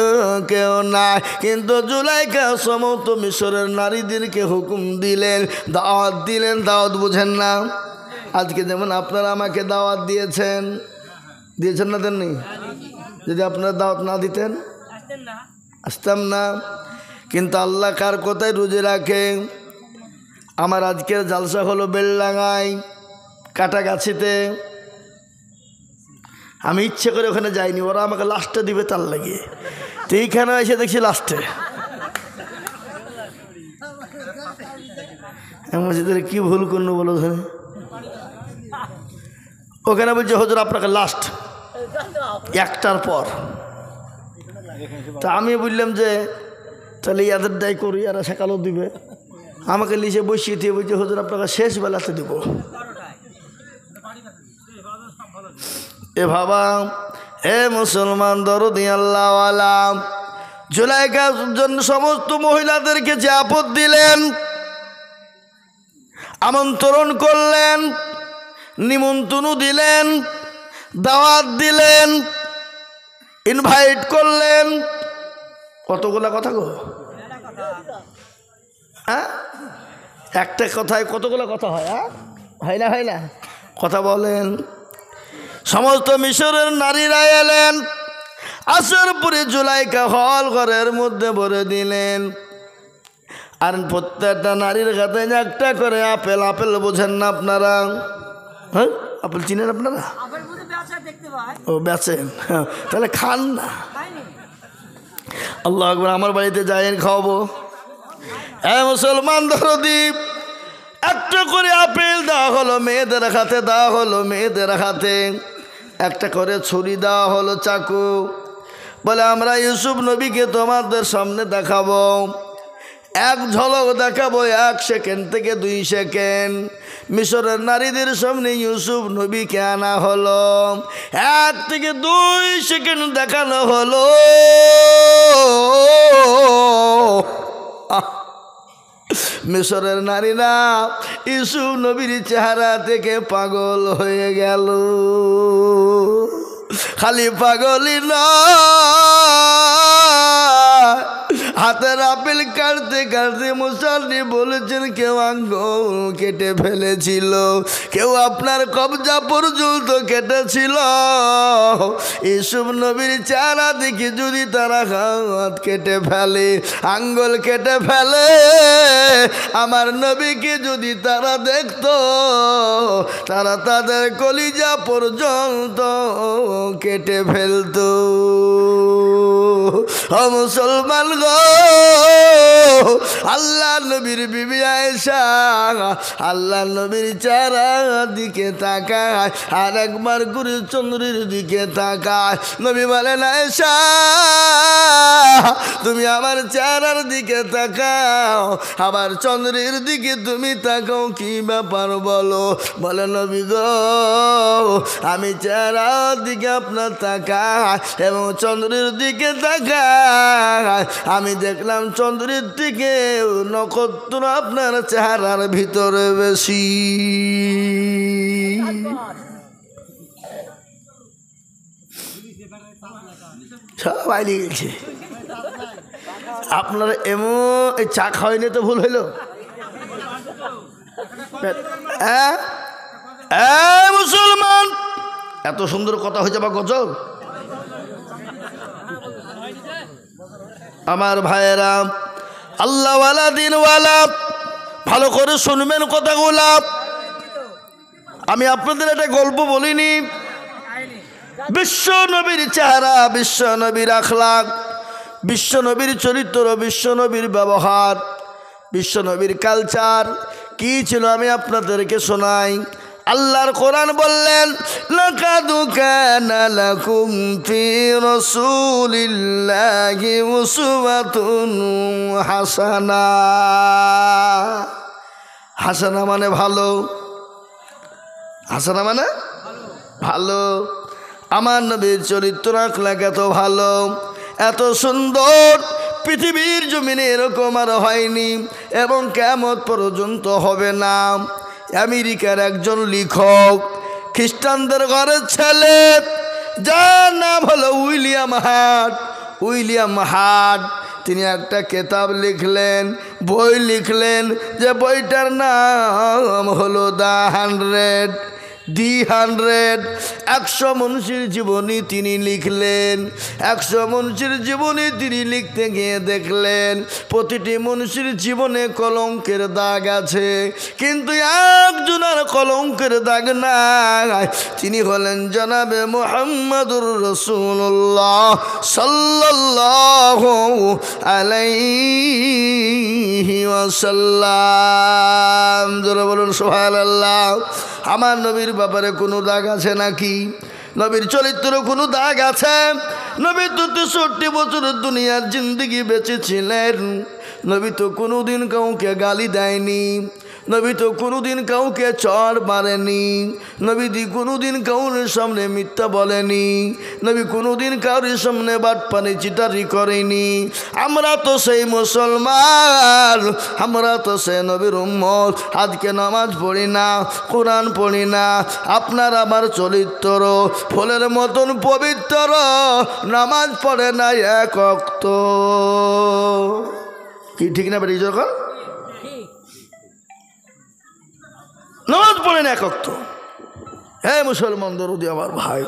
কেউ নাই। কিন্তু জুলাইখা সমস্ত মিশরের নারীদেরকে হুকুম দিলেন, দাওয়াত দিলেন। দাওয়াত বুঝেন না? আজকে যেমন আপনারা আমাকে দাওয়াত দিয়েছেন, দিয়েছেন না দেননি? যদি আপনারা দাওয়াত না দিতেন আসতাম না। কিন্তু আল্লাহ কার কোথায় রুজে রাখে। আমার আজকের জালসা হলো বেলডাঙ্গায় কাটাগাছিতে। আমি ইচ্ছে করে ওখানে যাইনি, ওরা আমাকে লাস্টে দিবে তার লাগে। তো এইখানে এসে দেখছি লাস্টে। মসজিদের কি ভুল করলো বলো? ওখানে বলছে হুজুর আপনাকে লাস্ট 1টার পর। তা আমি বললাম যে তাহলে ইয়াদের দায় করি, এরা সকালও দিবে। আমাকে লিখে বসিয়ে দিয়ে বলছে হুজুর আপনাকে শেষ বেলাতে দিব। এ বাবা, এ মুসলমান দরদি আল্লাহওয়ালা, জুলাইখার জন্য সমস্ত মহিলাদেরকে যে আপদ দিলেন, আমন্ত্রণ করলেন, নিমন্ত্রণ দিলেন, দাওয়াত দিলেন, ইনভাইট করলেন। কতগুলা কথা গো? হ্যাঁ, একটা কথায় কতগুলো কথা হয়? হয় না, হয় না? কথা বলেন। সমস্ত মিশরের নারীরা এলেন, আসার পরে জুলাইখা হল ঘরের মধ্যে ভরে দিলেন। আর প্রত্যেকটা নারীর হাতে একটা করে আপেল। আপেল বোঝেন না আপনারা? হ্যাঁ, আপেল চিনেন আপনারা? ও বেচেন, তাহলে খান না। আল্লাহ আকবার। আমার বাড়িতে যাইয়েন, খাওয়াবো। হ্যাঁ মুসলমান দরদি, একটা করে আপেল দেওয়া হলো মেয়েদের হাতে, দেওয়া হলো মেয়েদের হাতে। একটা করে ছুরি দেওয়া হলো, চাকু। বলে আমরা ইউসুফ নবীকে তোমাদের সামনে দেখাবো, এক ঝলক দেখাবো, 1 সেকেন্ড থেকে 2 সেকেন্ড। মিশরের নারীদের সামনে ইউসুফ নবীকে আনা হলো, 1 থেকে 2 সেকেন্ড দেখানো হলো। মিশরের নারীরা ইউসুফ নবীর চেহারা থেকে পাগল হয়ে গেল। খালি পাগলই না, হাতের আপেল কাটতে কাটতে মুসাল্লি বলেছেন কেউ আঙ্গুল কেটে ফেলেছিল, কেউ আপনার কবজা পর্যন্ত কেটেছিল। ইউসুফ নবীর চেহারা দেখে যদি তারা হাত কেটে ফেলে, আঙ্গুল কেটে ফেলে, আমার নবীকে যদি তারা দেখতো, তারা তাদের কলিজা পর্যন্ত কেটে ফেলতো। ও মুসলমান গো, আল্লাহ নবীর বিবি আয়েশা আল্লাহ নবীর চেহারা দিকে তাকায়, আর একবার ঘুরে চন্দ্রের দিকে তাকায়। নবী বলেন, আয়েশা তুমি আমার চেহারার দিকে তাকাও, আবার চন্দ্রের দিকে তুমি তাকাও, কি ব্যাপার বলো? বলে নবী গো, আমি চেহারার দিকে আপনার তাকাই এবং চন্দ্রের দিকে তাকাই, আমি দেখলাম চন্দ্রের দিকে নক্ষত্র আপনার চেহারার ভিতরে বেশি। সবাই লিখেছে আপনার এমন এই চা খাওয়াইনি তো ভুল হইল। মুসলমান এত সুন্দর কথা হয়েছে বা গজল। আমার ভাইয়েরা, আল্লাহওয়ালা দিনওয়ালা, ভালো করে শুনবেন কথাগুলা। আমি আপনাদের একটা গল্প বলিনি। বিশ্ব নবীর চেহারা, বিশ্ব নবীর আখলাক, বিশ্ব নবীর চরিত্র, বিশ্ব নবীর ব্যবহার, বিশ্ব নবীর কালচার কি ছিল আমি আপনাদেরকে শোনাই। আল্লাহর কোরআন বললেন, লাকাদ কানা লাকুম ফি রাসূলিল্লাহি উসওয়াতুন হাসানা। হাসানা মানে ভালো, হাসানা মানে ভালো। আমার নবীর চরিত্র আখলাক এত ভালো, এত সুন্দর, পৃথিবীর জমিনে এরকম আর হয়নি এবং কিয়ামত পর্যন্ত হবে না। আমেরিকার একজন লেখক, খ্রিস্টানদের ঘরের ছেলে, যার নাম হলো উইলিয়াম হার্ট। উইলিয়াম হার্ট তিনি একটা কিতাব লিখলেন, বই লিখলেন, যে বইটার নাম হলো দ্য 100 মনীষীর জীবনী তিনি লিখলেন। 100 মনীষীর জীবনী তিনি লিখতে গিয়ে দেখলেন প্রতিটি মনীষীর জীবনে কলঙ্কের দাগ আছে, কিন্তু একজনের কলঙ্কের দাগ নাই। তিনি হলেন জনাবে মুহাম্মদুর রাসূলুল্লাহ সাল্লাল্লাহু আলাইহি ওয়াসাল্লাম। জোরে বলুন সুবহানাল্লাহ। আমার নবীর ব্যাপারে কোনো দাগ আছে নাকি? নবীর চরিত্র কোনো দাগ আছে? নবী তো 63 বছরের দুনিয়ার জিন্দেগি বেঁচেছিলেন। নবী তো কোনোদিন কাউকে গালি দেয়নি, নবী তো কোনোদিন কাউকে চড় মারেনি, নবীজি কোনোদিন কাউর সামনে মিথ্যা বলেনি, নবী কোনোদিন কারোর সামনে বাটপানি চিটারি করেনি। আমরা তো সেই মুসলমান, আমরা তো সেই নবীর উম্মত। আজকে নামাজ পড়ি না, কোরআন পড়ি না, আপনার আমার চরিত্র ফুলের মতন পবিত্র, নামাজ পড়ে না এক ওয়াক্ত। কি ঠিক না বেরিয়ে যখন নামাজ পড়েন এক ওয়াক্ত। হ্যাঁ মুসলমান দরদি আমার ভাই,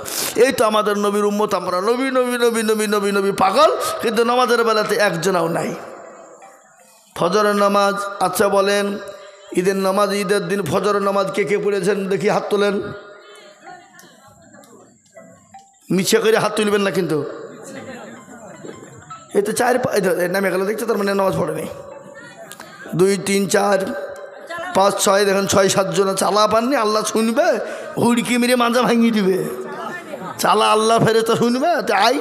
এই তো আমাদের নবীর উম্মত। আমরা নবী নবী নবী নবী নবী নবী পাগল, কিন্তু নামাজের বেলাতে একজনাও নাই। ফজরের নামাজ, আচ্ছা বলেন ঈদের নামাজ, ঈদের দিন ফজরের নামাজ কে কে পড়েছেন দেখি হাত তোলেন। মিছে করে হাত তুলবেন না কিন্তু। এই তো 4 নামে গেল দেখছো, তার মানে নামাজ পড়েনি। 2 3 4 5 6 দেখেন 6 7 জন চালা পাননি, আল্লাহ শুনবে, হুড়কি মেরে মাজা ভাঙিয়ে দিবে। চালা আল্লাহ ফেরে তো শুনবে। তাই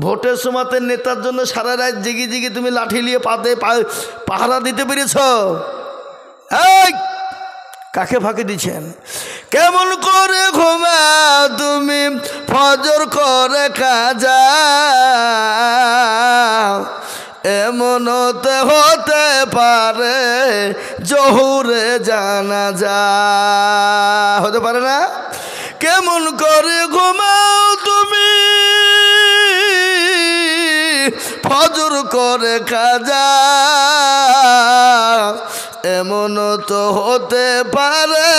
ভোটের সময়তে নেতার জন্য সারা রাত জেগে জেগে তুমি লাঠি নিয়ে পাহারা দিতে পেরেছ? এই কাকে ফাঁকি দিচ্ছেন? কেমন করে ঘুমাও তুমি ফজর করে কাজা, এমন হতে পারে জহুরে জানাজা, হতে পারে না? কেমন করে ঘুমাও তুমি ফজর করে কাজা, এমন তো হতে পারে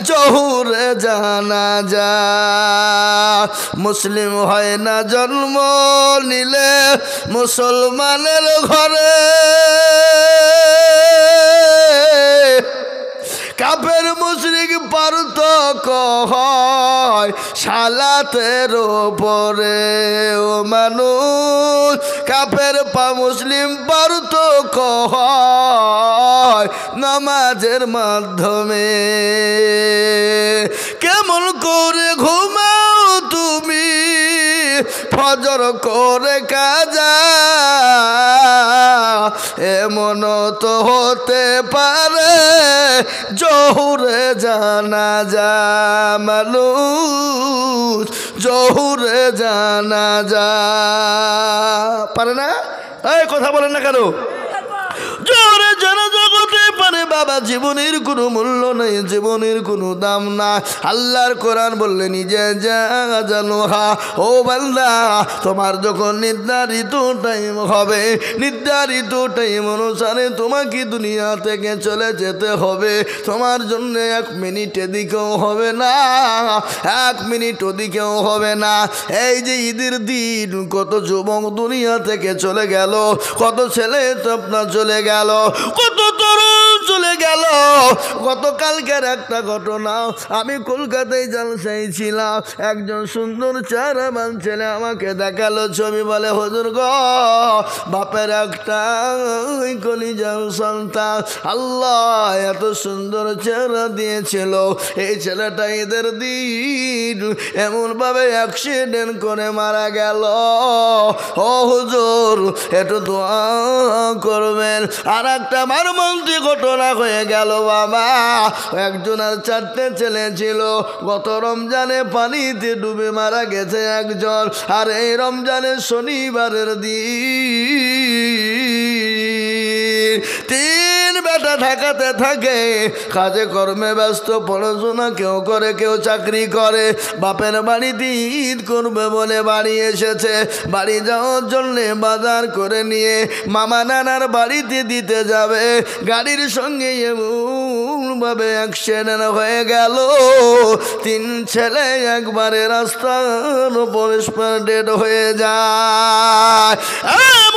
জহুরে জানাজা। মুসলিম হয় না জন্ম নিলে মুসলমানের ঘরে, কাফের মুশরিক পার্থক্য হয় সালাতের ওপরে। ও মানুষ, কাফের মুসলিম পার্থক্য হয় নামাজের মাধ্যমে। কেমন করে ঘুমাও তুমি ফজর করে কাজা, এমন তো হতে পারে জহুরে জানাজা। মানুষ জহুরে জানাজা পারে না? এই কথা বলেন না কেন? জহুরে জানাজা করতে পারে বাবা, জীবনের কোনো মূল্য নেই, জীবনের কোনো দাম না। আল্লাহর কোরআন বললে নিজে জানো হা, ও বান্দা তোমার যখন নির্ধারিত টাইম হবে, নির্ধারিত টাইম অনুসারে তোমাকে দুনিয়া থেকে চলে যেতে হবে। তোমার জন্য 1 মিনিট এদিকেও হবে না, 1 মিনিট ওদিকেও হবে না। এই যে ঈদের দিন কত যুবক দুনিয়া থেকে চলে গেল, কত ছেলে তো আপনার চলে গেল, কত তরুণ চলে গেল। গতকালকের একটা ঘটনা, আমি কলকাতায় জলসায় ছিলাম, একজন সুন্দর চারামান ছেলে আমাকে দেখালো ছবি, বলে হুজুর গো, বাপের একটা কলিজার সন্তান আল্লাহ এত সুন্দর চেহারা দিয়েছিল, এই ছেলেটা ঈদের দিন এমনভাবে অ্যাক্সিডেন্ট করে মারা গেল। ও হুজুর একটু দোয়া করবেন। আর একটা মর্মান্তিক ঘটনা হয়ে গেল বাবা, একজন আর 4টে ছেলে ছিল, গত রমজানে পানিতে ডুবে মারা গেছে একজন, আর এই রমজানের শনিবারের দিন 3 বেটা ঢাকাতে থাকে, কাজে কর্মে ব্যস্ত, পড়াশোনা কেউ করে কেউ চাকরি করে। বাপের বাড়িতে ঈদ করবে বলে বাড়ি এসেছে, বাড়ি যাওয়ার জন্যে বাজার করে নিয়ে মামা নানার বাড়িতে দিতে যাবে, গাড়ির সঙ্গে এমনভাবে অ্যাক্সিডেন্ট হয়ে গেল, 3 ছেলে একবারে রাস্তার উপর ডেড হয়ে যায়।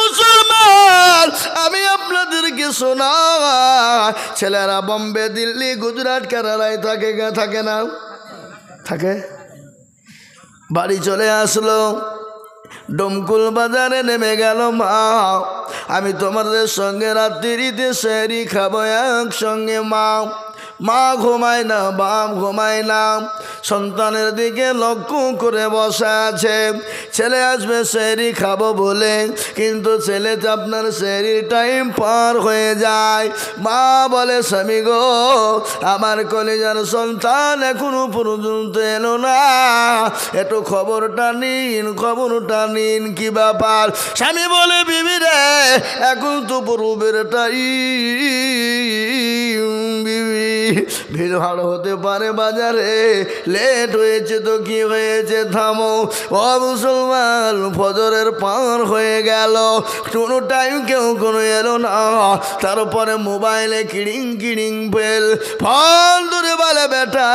মুসলমান, আমি আপনাদেরকে শোনা, ছেলেরা বম্বে, দিল্লি, গুজরাট, কেরালায় থাকে না? থাকে। বাড়ি চলে আসলো, ডমকুল বাজারে নেমে গেল, মা আমি তোমাদের সঙ্গে রাত্রিতে সেহরি খাবো একসঙ্গে। মা ঘুমায় না, বাপ ঘুমায় না, সন্তানের দিকে লক্ষ্য করে বসা আছে। ছেলে আসবে সেহরি খাবো বলে, কিন্তু ছেলে আপনার সেহরির টাইম পার হয়ে যায়। মা বলে স্বামী গো, আমার কলেজার সন্তান এখনো পর্যন্ত এলো না, একটু খবরটা নিন, কি ব্যাপার? স্বামী বলে বিবি রে, এখন তো পূর্বের টাইম, বিবি ভিড় ভাড় হতে পারে বাজারে, লেট হয়েছে তো কি হয়েছে, থামো। ও মুসলমান, ফজরের পার হয়ে গেল, কোনো টাইম কেউ কোনো এলো না। তারপরে মোবাইলে কিড়িং বেল, ফোন ধরে বলে বেটা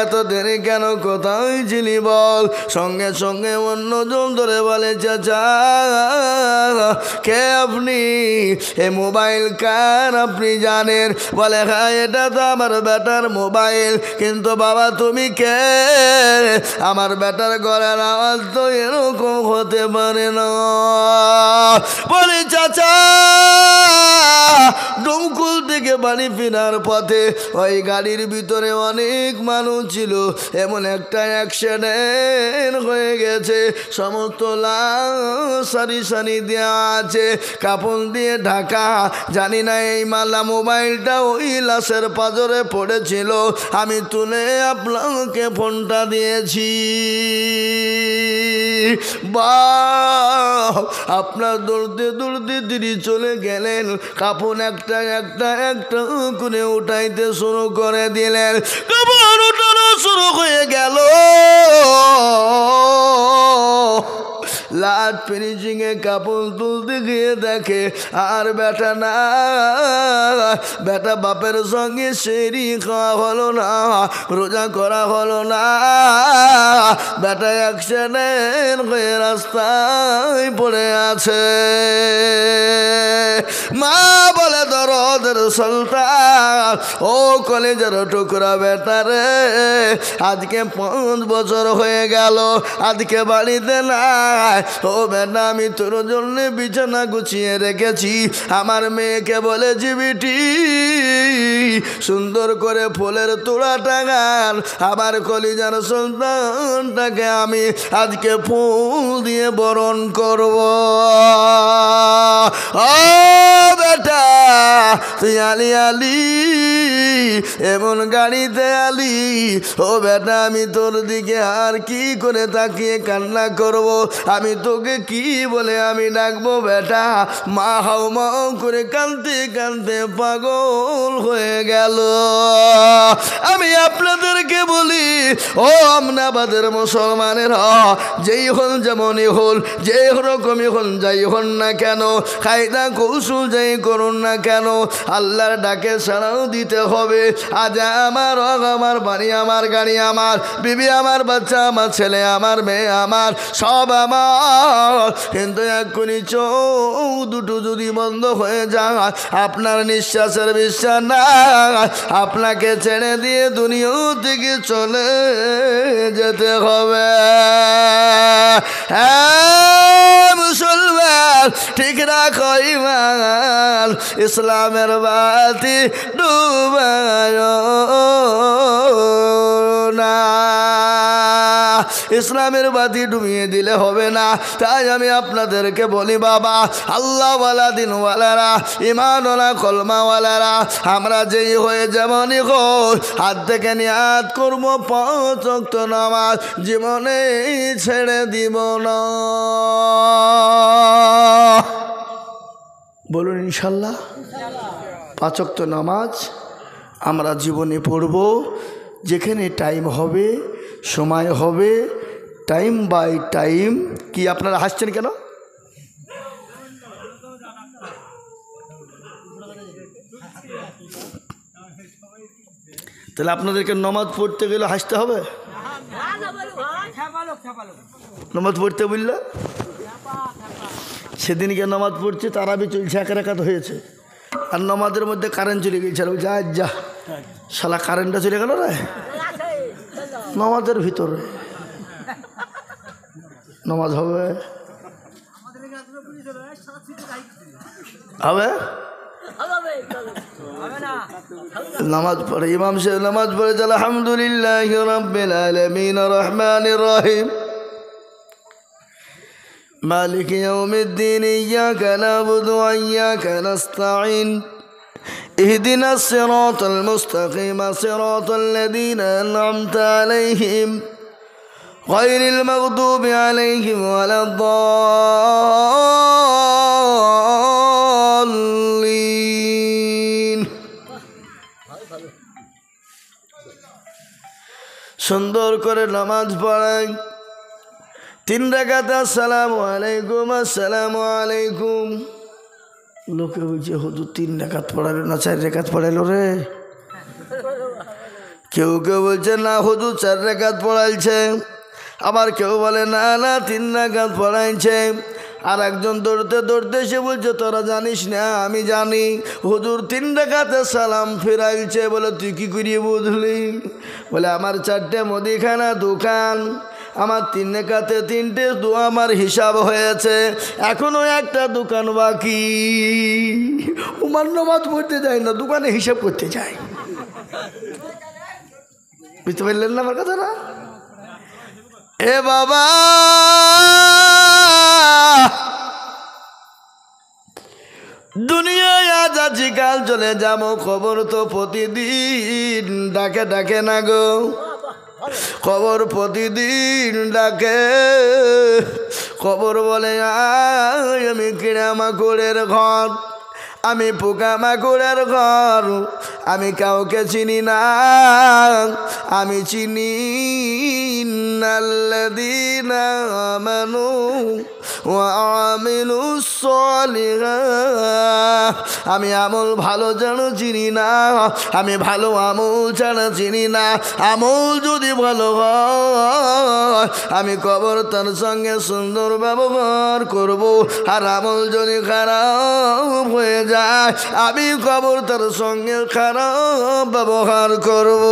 এত দেরি কেন, কোথায় ছিলি বল? সঙ্গে সঙ্গে অন্যজন ধরে বলে চাচা কে আপনি, এ মোবাইল কার আপনি জানেন? বলে হ্যাঁ এটা তো আমার বেটা বেটার মোবাইল, কিন্তু বাবা তুমি কে? আমার বেটার গলার আওয়াজ তো এরকম হতে পারে না। বলি চাচা, ডোমকুল থেকে বাড়ি ফেরার পথে ওই গাড়ির ভিতরে অনেক মানুষ ছিল। এমন একটা অ্যাক্সিডেন্ট হয়ে গেছে, সমস্ত লাশ সারি সারি দেওয়া আছে, কাপড় দিয়ে ঢাকা। জানি না এই মালা মোবাইলটা ওই লাশের পাজরে পড়েছিল, আমি তুলে আপনাকে ফোনটা দিয়েছি। বাহ, আপনার দৌড়তে দৌড়তে তিনি চলে গেলেন, কাপড় একটা একটা একটা করে উঠাইতে শুরু করে দিলেন। কাপড় উঠানো শুরু হয়ে গেল। লাট ফিনিশিংয়ে কাপড় তুলতে গিয়ে দেখে আর বেটা না, বেটা বাপের সঙ্গে সেরি খাওয়া হলো না, রোজা করা হলো না, বেটা অ্যাক্সিডেন্ট হয়ে রাস্তায় পড়ে আছে। মা বলে দরদের সুলতান, ও কলেজের টুকরা বেটা রে, আজকে 5 বছর হয়ে গেল, আজকে বাড়িতে নাই। ও বেটা, আমি তোর জন্য বিছানা গুছিয়ে রেখেছি। আমার মেয়েকে বলেছি, বিটি সুন্দর করে ফুলের তোড়া টাঙান, আমার কলিজার সন্তানটাকে আমি আজকে ফুল দিয়ে বরণ করব। ও বেটা, তুই আলি আলি এমন গাড়িতে আলি। ও বেটা, আমি তোর দিকে আর কি করে তাকিয়ে কান্না করব? আমি তোকে কি বলে আমি ডাকবো? বেটা মা হাও মাও করে কাঁদতে কাঁদতে পাগল হয়ে গেল। আমি আপনাদেরকে বলি, ও আমনাবাদের মুসলমানের, যেই হল যেমনই হল, যে রকমই হল যাই হন না কেন, কায়দা কৌশল যাই করুন না কেন, আল্লাহর ডাকে সাড়াও দিতে হবে। আজ আমার আমার বাড়ি আমার, গাড়ি আমার, বিবি আমার, বাচ্চা আমার, ছেলে আমার, মেয়ে আমার, সব আমার। কিন্তু এক্ষুনি চোখ দুটো যদি বন্ধ হয়ে যায়, আপনার নিঃশ্বাসের বিশ্বাস না, আপনাকে ছেড়ে দিয়ে দুনিয়া থেকে চলে যেতে হবে। হ্যাঁ মুসলমান, ঠিক রাখো ঈমান, ইসলামের বাতি ডুবায় না, ইসলামের বাতি ডুবিয়ে দিলে হবে না। তাই আমি আপনাদেরকে বলি, বাবা আল্লাহওয়ালা, দিনওয়ালারা, ইমানওয়ালা, কলমাওয়ালারা, আমরা যেই হয়ে যেমনই হোক, হাত থেকে নিয়াত করবো 5 ওয়াক্ত নামাজ জীবনে ছেড়ে দিব না। বলুন ইনশাল্লাহ। 5 ওয়াক্ত নামাজ আমরা জীবনে পড়ব। যেখানে টাইম হবে, সময় হবে, টাইম বাই টাইম। কি আপনারা হাসছেন কেন? তাহলে আপনাদেরকে নামাজ পড়তে গেলে হাসতে হবে? নামাজ পড়তে বললে সেদিনকে নামাজ পড়ছে, তারাবি চলছে, 1 রাকাত হয়েছে, আর নামাজের মধ্যে কারেন্ট চলে গেছে। যা যা শালা, কারেন্টটা চলে গেল রে নামাজের ভিতরে। নামাজ হবে হবে নামাজ পড়ে, ইমাম সাহেব নামাজ পড়ে চলে, আলহামদুলিল্লাহি রাব্বিল আলামিন রহমানির রহিম মালিকি ইয়াউমিদ্দিন ইয়্যাকা না'বুদু ওয়া ইয়্যাকা নাস্তাঈন اهدنا الصراط المستقيم صراط الذين أنعمت عليهم غير المغضوب عليهم ولا الضالين। সুন্দর করে নামাজ পড়াই, 3 রাকাত আসসালামু আলাইকুম, আসসালামু আলাইকুম। লোকে বলছে হুজুর 3 রাকাত পড়ালো না 4 রাকাত পড়ালো রে। কেউ কেউ বলছে না হুজুর 4 রাকাত পড়াইছে, আবার কেউ বলে না না 3 রাকাত পড়াইছে। আর একজন দৌড়তে দৌড়তে এসে বলছে তোরা জানিস না আমি জানি হুজুর 3 রাকাতে সালাম ফিরাইছে। বলে তুই কি করিয়ে বুঝলি? বলে আমার 4টে মুদিখানা দোকান, আমার 3 রাকাতে 3টে দোয়া আমার হিসাব হয়েছে, এখনো একটা দোকান বাকি। উমার নামাজ পড়তে যায় না, দোকানে হিসাব করতে যায়। বুঝতে পারলেন না আমার কথাটা? এ বাবা, দুনিয়ায় আজ আছি কাল চলে যাবো, খবর তো প্রতিদিন ডাকে ডাকে না গো, খবর প্রতিদিন ডাকে। খবর বলে আমি কিড়ামাকড়ের ঘর, আমি পোকামাকড়ের ঘর, আমি কাউকে চিনি না, আমি চিনি ইন্নাল্লাযীনা আমানু ওয়া আমিলুস সালিহাত। আমি আমল ভালো যেন চিনি না, আমি ভালো আমল ছাড়া চিনি না। আমল যদি ভালো হয় আমি কবর তার সঙ্গে সুন্দর ব্যবহার করব, আর আমল যদি খারাপ হয়ে যায় আমি কবর তার সঙ্গে খারাপ ব্যবহার করব।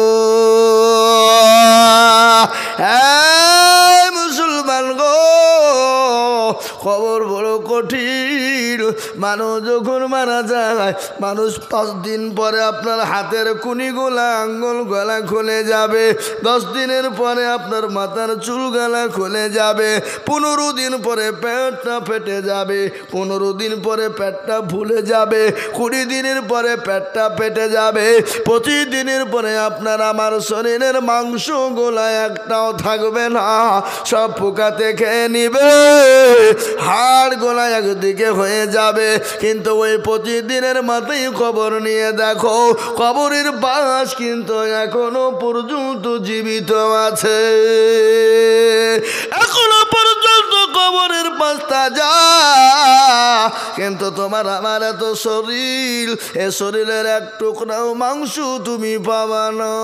মুসলমান গো, খবর বড় কঠিন। মানুষ যখন মারা যায়, মানুষ 5 দিন পরে আপনার হাতের কুনিগুলা আঙ্গুল গলা খুলে যাবে, 10 দিনের পরে আপনার মাথার চুল গলা খুলে যাবে, 15 দিন পরে পেটটা ফেটে যাবে, 15 দিন পরে পেটটা ফুলে যাবে, 20 দিনের পরে পেটটা ফেটে যাবে, 25 দিনের পরে আপনার আমার শরীরের মাংস গোলা একটাও থাকবে না, সব পোকাতে খেয়ে নিবে, হাড় গোলা একদিকে হয়ে যাবে। কিন্তু ওই 25 দিনের মাথায় খবর নিয়ে দেখো, কবরের বাস কিন্তু এখনো পর্যন্ত জীবিত আছে, এখনো পর্যন্ত কবরের পাশটা যা। কিন্তু তোমার আমার এত শরীর, এ শরীরের এক টুকরাও মাংস তুমি পাবা না।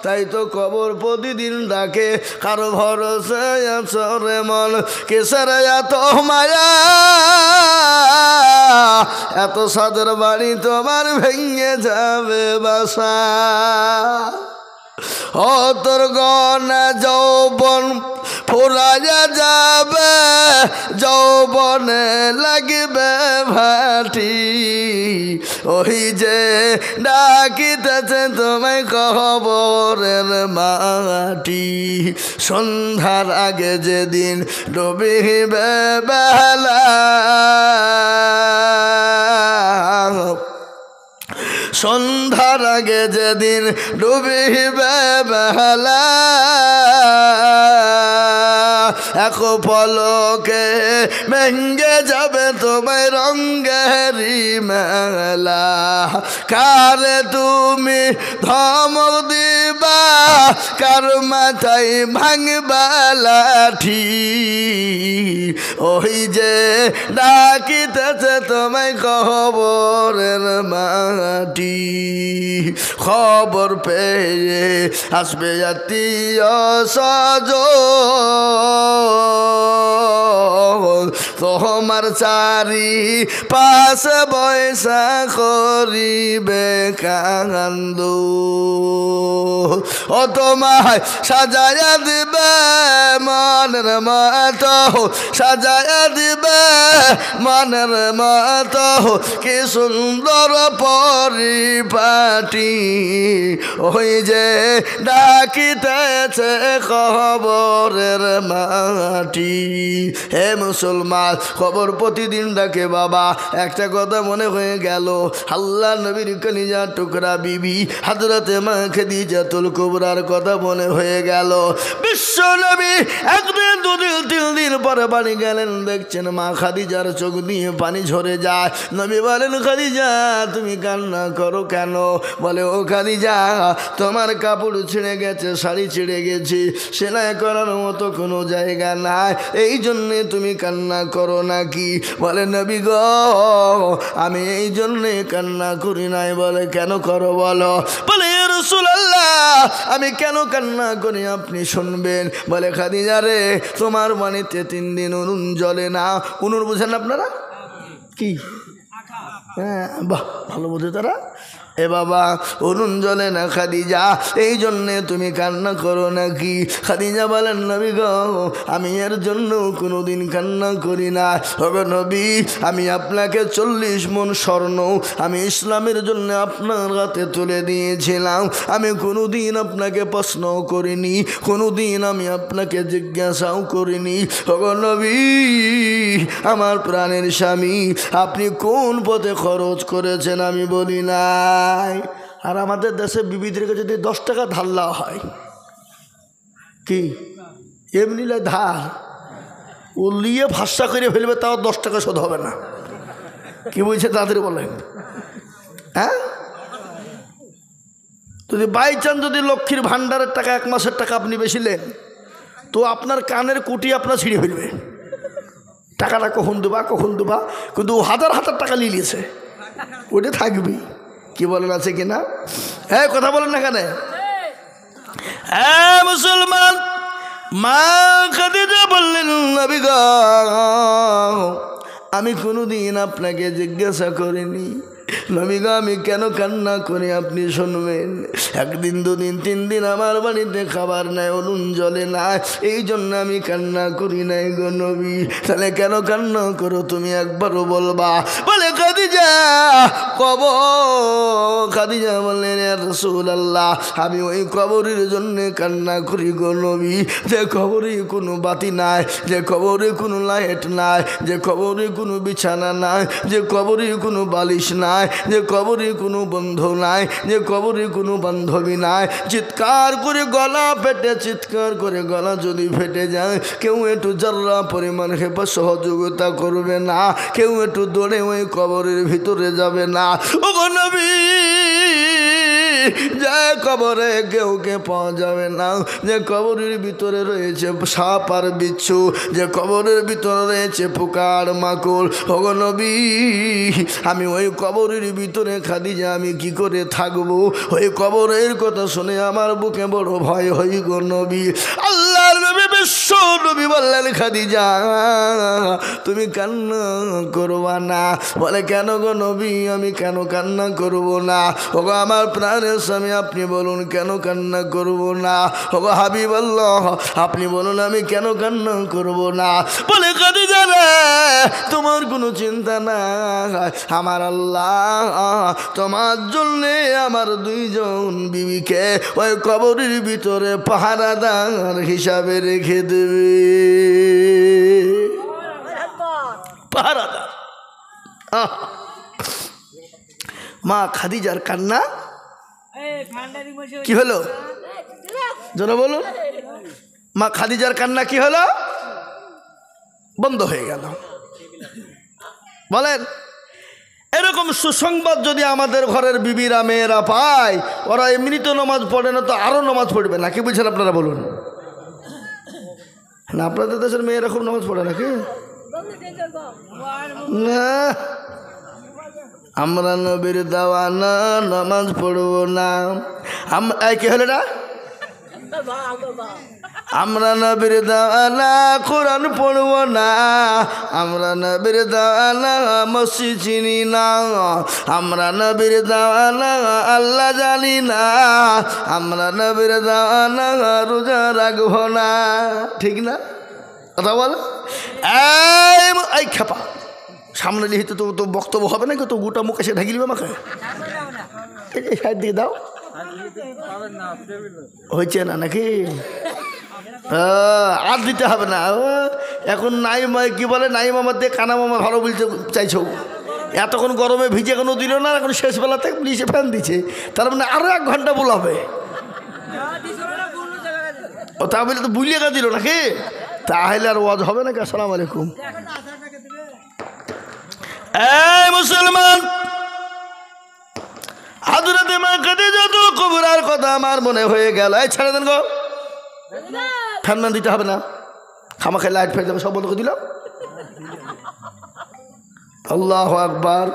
তাই তো কবর প্রতিদিন ডাকে, কারো ভরসায় আছো রে মন, কিসের এত মায়া, এত সাদের বাড়ি তোমার ভেঙে যাবে বাসা। ও তোর গনা যৌবন ফুরাইয়া যাবে, যৌবনে লাগবে ভাটি, ওই যে ডাকিতেছে তোমায় কবরের মাটি। সন্ধ্যার আগে যেদিন ডুবিবে বেলা, সন্ধ্যার আগে যেদিন ডুবিবে বেলা, এক পলকে ভেঙ্গে যাবে তোমায় রঙ্গেরি মেলা। কারে তুমি ধমক দিবা, কার মাথায় ভাঙবা লাঠি, ওই যে ডাকিতেছে তোমায় কবরের মাটি। খবর পেয়ে আসবে আত্মীয় স্বজন, তোমার চারি পাশে বৈশা করিবে কান্দ, ও তোমায় সাজায়া দিবে মনের মতো, সাজায়া দিবে মনের মতো, কি সুন্দর পরিপাটি, ওই যে ডাকিতেছে কবরের মাটি। হে মুসলমান, খবর প্রতিদিন ডাকে বাবা। একটা কথা মনে হয়ে গেল, আল্লাহ নবীর কলিজা টুকরা বিবি হযরতে মা খাদিজাতুল কুবরার কথা মনে হয়ে গেল। বিশ্ব নবী 1 দিন 2 দিন 3 দিন পরে বাড়ি গেলেন, দেখছেন মা খাদিজার চোখ দিয়ে পানি ঝরে যায়। নবী বলেন, খাদিজা তুমি কান্না করো কেন? বলে, ও খাদিজা তোমার কাপড় ছিঁড়ে গেছে, শাড়ি ছিঁড়ে গেছে, সেলাই করার মতো কোনো জায়গা নাই, এই জন্যে তুমি কান্না করো নাকি? বলে, নবী গো আমি এই জন্যে কান্না করি নাই। বলে, কেন করো বলো? বলে, রাসূলুল্লাহ আমি কেন কান্না করি আপনি শুনবেন। বলে খাদিজা রে তোমার বাড়িতে 3 দিন উনুন জ্বলে না। উনুন বুঝেন আপনারা কি? হ্যাঁ বাহ ভালো বোঝে তারা। এ বাবা উনুন জ্বলে না খাদিজা, এই জন্যে তুমি কান্না করো নাকি? খাদিজা বলেন নবী গো আমি এর জন্য কোনোদিন কান্না করি না। হবে নবী আমি আপনাকে 40 মণ স্বর্ণ আমি ইসলামের জন্য আপনার হাতে তুলে দিয়েছিলাম। আমি কোনোদিন আপনাকে প্রশ্ন করিনি, কোনোদিন আমি আপনাকে জিজ্ঞাসাও করিনি। হবে নবী আমার প্রাণের স্বামী আপনি কোন পথে খরচ করেছেন আমি বলি নাই। আর আমাদের দেশে বিবিদেরকে যদি 10 টাকা ধার দেওয়া হয় কি এমনি ধার উলিয়ে ভাষা করে ফেলবে, তাও 10 টাকা শোধ হবে না। কি বলছে তাদের বলেন? হ্যাঁ যদি বাই চান্স যদি লক্ষ্মীর ভাণ্ডারের টাকা 1 মাসের টাকা আপনি বেশি নেন তো আপনার কানের কুটি আপনার ছিঁড়ে ফেলবে। টাকাটা কখন দেবা কখন দেবা, কিন্তু 1000 টাকা নিয়েছে ওটা থাকবি। কি বলেন আছে কিনা? হ্যাঁ কথা বলেন না কেন? হ্যাঁ মুসলমান মা খাদিজা বললেন নবী গো আমি কোনোদিন আপনাকে জিজ্ঞাসা করিনি। নবী গো আমি কেন কান্না করি আপনি শুনবেন। 1 দিন 2 দিন 3 দিন আমার বাড়িতে খাবার নাই, উনুন জ্বলে না, এই জন্য আমি কান্না করি নাই গো নবী। তাহলে কেন কান্না করো তুমি একবারও বলবা। বলে খাদিজা কবর। খাদিজা বললেন ইয়া রাসূলুল্লাহ আমি ওই কবরের জন্য কান্না করি গো নবী, যে কবরে কোনো বাতি নাই, যে কবরে কোনো লাইট নাই, যে কবরে কোনো বিছানা নাই, যে কবরে কোনো বালিশ নাই, যে কবরে কোনো বন্ধু নাই, যে কবরে কোনো বান্ধবী নাই। চিৎকার করে গলা ফেটে চিৎকার করে গলা যদি ফেটে যায় কেউ একটু জর্রা পরিমাণ হেপা সহযোগিতা করবে না, কেউ একটু দৌড়ে ওই কবরের ভিতরে যাবে না। ও গো নবী যে কবরে কেউকে পাওয়া যাবে না, যে কবরের ভিতরে রয়েছে সাপ আর বিচ্ছু, যে কবরের ভিতরে রয়েছে পোকার মাকড়। ও গো নবী আমি ওই কবরের ভিতরে খাদিজা আমি কি করে থাকবো? ওই কবরের কথা শুনে আমার বুকে বড় ভয় হই গো নবী। আল্লাহর নবী বিশ্ব নবী বললেন খাদিজা তুমি কান্না করবা না। বলে কেন গো নবী আমি কেন কান্না করব না? ও গো আমার প্রাণের স্বামী আপনি বলুন কেন কান্না করব না? ও গো হাবিবাল্লাহ আপনি বলুন আমি কেন কান্না করব না? বলে খাদিজা রে তোমার কোনো চিন্তা নাই, আমার আল্লাহ তোমার জন্যে আমার 2 জন বিবিকে ওই কবরের ভিতরে পাহারাদার হিসাবে রেখে দেবে। পাহারাদার। মা খাদিজার কান্না কি হলো যেন বলুন? মা খাদিজার কান্না কি হলো? বন্ধ হয়ে গেল। বলেন এরকম সুসংবাদ যদি আমাদের ঘরের বিবিরা মেয়েরা পায় ওরা এমনি তো নামাজ পড়ে না তো আরো নামাজ পড়বে না। কি বুঝছেন আপনারা বলুন না? আপনাদের দেশের মেয়েরা খুব নামাজ পড়ে নাকি? না আমরা নবীর দেওয়ানা নামাজ পড়বো না। কি হলো না? আমরা নবীর দেওয়ানা কোরআন পড়ব না, আমরা নবীর দেওয়ানা মসজিদ চিনি না, আমরা নবীর দেওয়ানা আল্লাহ জানি না, আমরা নবীর দেওয়ানা রোজা রাখব না। ঠিক না কথা বল? এই খেপা সামনে লিখিত তো বক্তব্য হবে না, তো গোটা মুখ এসে ঢাকি দিবে আমাকে। এই সাইড দিয়ে দাও হয়েছে না নাকি? আর দিতে হবে না এখন। নাই কি বলে নাই মামার দিয়ে কানা মামা ভালো বলতে চাইছো। এতক্ষণ গরমে ভিজে কোনো দিল না, এখন শেষবেলাতে পুলিশে ফ্যান দিচ্ছে, তার মানে আরো 1 ঘন্টা বলাবে। ও তা বলে তো বুলিয়ে দিল নাকি? তাহলে আর ওয়াজ হবে নাকি? আসসালামু আলাইকুম। এই মুসলমান হযরত মা খাদিজাতুল কুবরার কথা আমার মনে হয়ে গেল। এই ছেড়ে দেন গো, ফ্যান দিতে হবে না, খামাখা লাইট ফেলে যাবে সব বন্ধ করে দিলাম। আল্লাহু আকবার।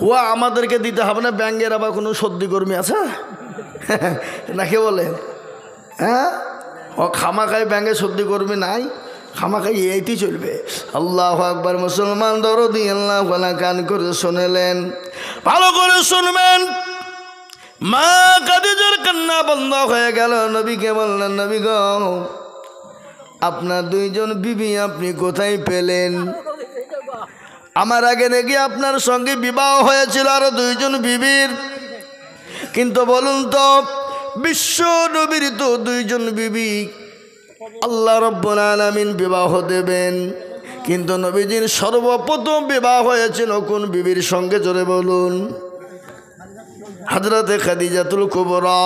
ও আমাদেরকে দিতে হবে না, ব্যাঙ্গের আবার কোনো সর্দি কর্মী আছে? নাকি বলেন? হ্যাঁ, ও খামাখাই ব্যাঙ্গে সর্দি করবে নাই, খামাখাই এইটি চলবে। আল্লাহু আকবার। মুসলমান দরদি আল্লাহ কান করে শুনলেন, ভালো করে শুনবেন। মা খাদিজার কান্না বন্ধ হয়ে গেল। নবীকে বললেন, নবী গো, আপনার দুইজন বিবি আপনি কোথায় পেলেন? আমার আগে নাকি আপনার সঙ্গে বিবাহ হয়েছিল আরো দুইজন বিবির, কিন্তু বলুন তো বিশ্ব নবীর তো দুইজন বিবি, আল্লাহ রাব্বুল আলামিন বিবাহ দেবেন, কিন্তু নবীজির সর্বপ্রথম বিবাহ হয়েছিল কোন বিবির সঙ্গে? জোরে বলুন। হযরতে খাদিজাতুল কুবরা।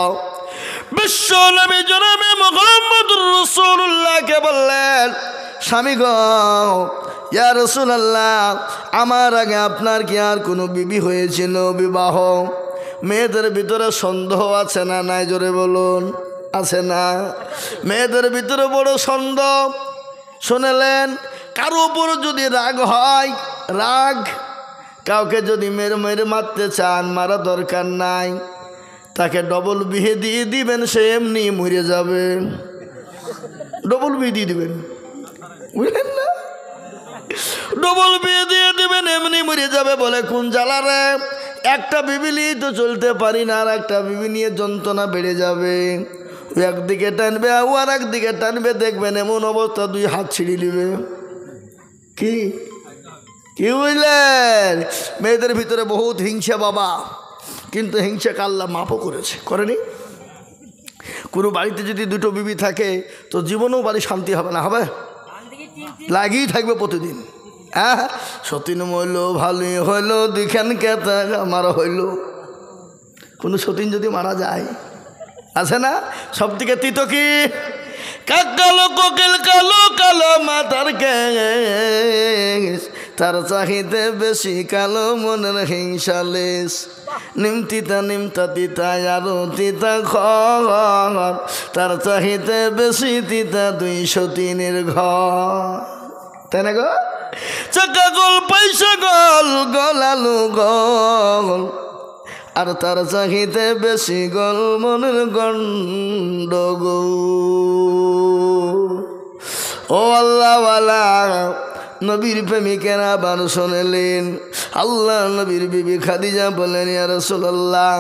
বিশ্ব নবী জনাবে মুহাম্মদুর রাসূলুল্লাহকে বললেন, স্বামী গো, ইয়া রাসূলুল্লাহ, আমার আগে আপনার কি আর কোনো বিবি হয়েছিল বিবাহ? মেয়েদের ভিতরে সন্দেহ আছে না নাই? জোরে বলুন, আছে না? মেয়েদের ভিতরে বড় সন্দেহ। শুনলেন, কারো উপর যদি রাগ হয়, রাগ, কাউকে যদি মেরে মারতে চান, মারা দরকার নাই, তাকে ডবল বিয়ে দিয়ে দিবেন, সে এমনি মরে যাবে। ডবল বিয়ে দিয়ে দিবেন, বুঝলেন না? ডবল বিয়ে দিয়ে দিবেন, এমনি মরে যাবে। বলে কোন জ্বালা রে, একটা বিবি নিয়ে তো চলতে পারি না, আর একটা বিবি নিয়ে যন্ত্রণা বেড়ে যাবে। একদিকে টানবে আর একদিকে টানবে, দেখবেন এমন অবস্থা দুই হাত ছিঁড়ে নিবে। কি কি বুঝলেন? মেয়েদের ভিতরে বহুত হিংসা বাবা, কিন্তু হিংসাকে আল্লাহ মাপও করেছে, করেনি? কোনো বাড়িতে যদি দুটো বিবি থাকে তো জীবনেও বাড়ি শান্তি হবে না, হবে? লাগিয়েই থাকবে প্রতিদিন। হ্যাঁ, সতীন মইল ভালোই হইল, দুইখান কেতা মারা হইল। কোনো সতীন যদি মারা যায়, আছে না? সব থেকে তিতো কি? কালো কোকিল কালো কালো মাথার কেশ, তার চাহিদে বেশি কালো মনের হিংসালেশ। নিমতিতা নিমতা তিতা আরো তিতা ঘর, তার চাহিদে বেশি তিতা 203 ঘর। তাই না গো? চাকা গোল পয়সা গোল, গলালু গোল, আর তার চাহিদে বেশি গোল মনের গন্ডগোল। ও আল্লাহওয়ালা নবীর প্রেমিকেরা আবার শুনলেন, আল্লাহ নবীর বিবি খাদিজা বলেন, ইয়া রাসূলুল্লাহ,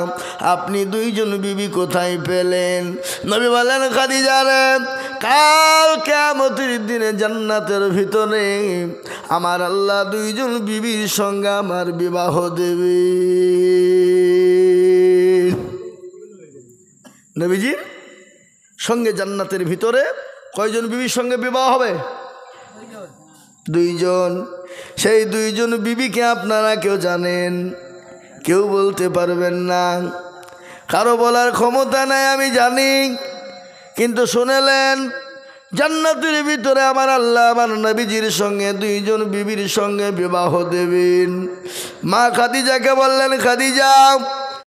আপনি দুইজন বিবি কোথায় পেলেন? নবী বলেন, খাদিজা রে, কাল কিয়ামতের দিনে জান্নাতের ভিতরে আমার আল্লাহ দুইজন বিবির সঙ্গে আমার বিবাহ দেবে। নবীজির সঙ্গে জান্নাতের ভিতরে কয়জন বিবির সঙ্গে বিবাহ হবে? দুইজন। সেই দুইজন বিবিকে আপনারা কেউ জানেন? কেউ বলতে পারবেন না, কারো বলার ক্ষমতা নাই, আমি জানি। কিন্তু শুনলেন, জান্নাতের ভিতরে আমার আল্লাহ আমার নবীজির সঙ্গে দুইজন বিবির সঙ্গে বিবাহ দেবেন। মা খাদিজাকে বললেন, খাদিজা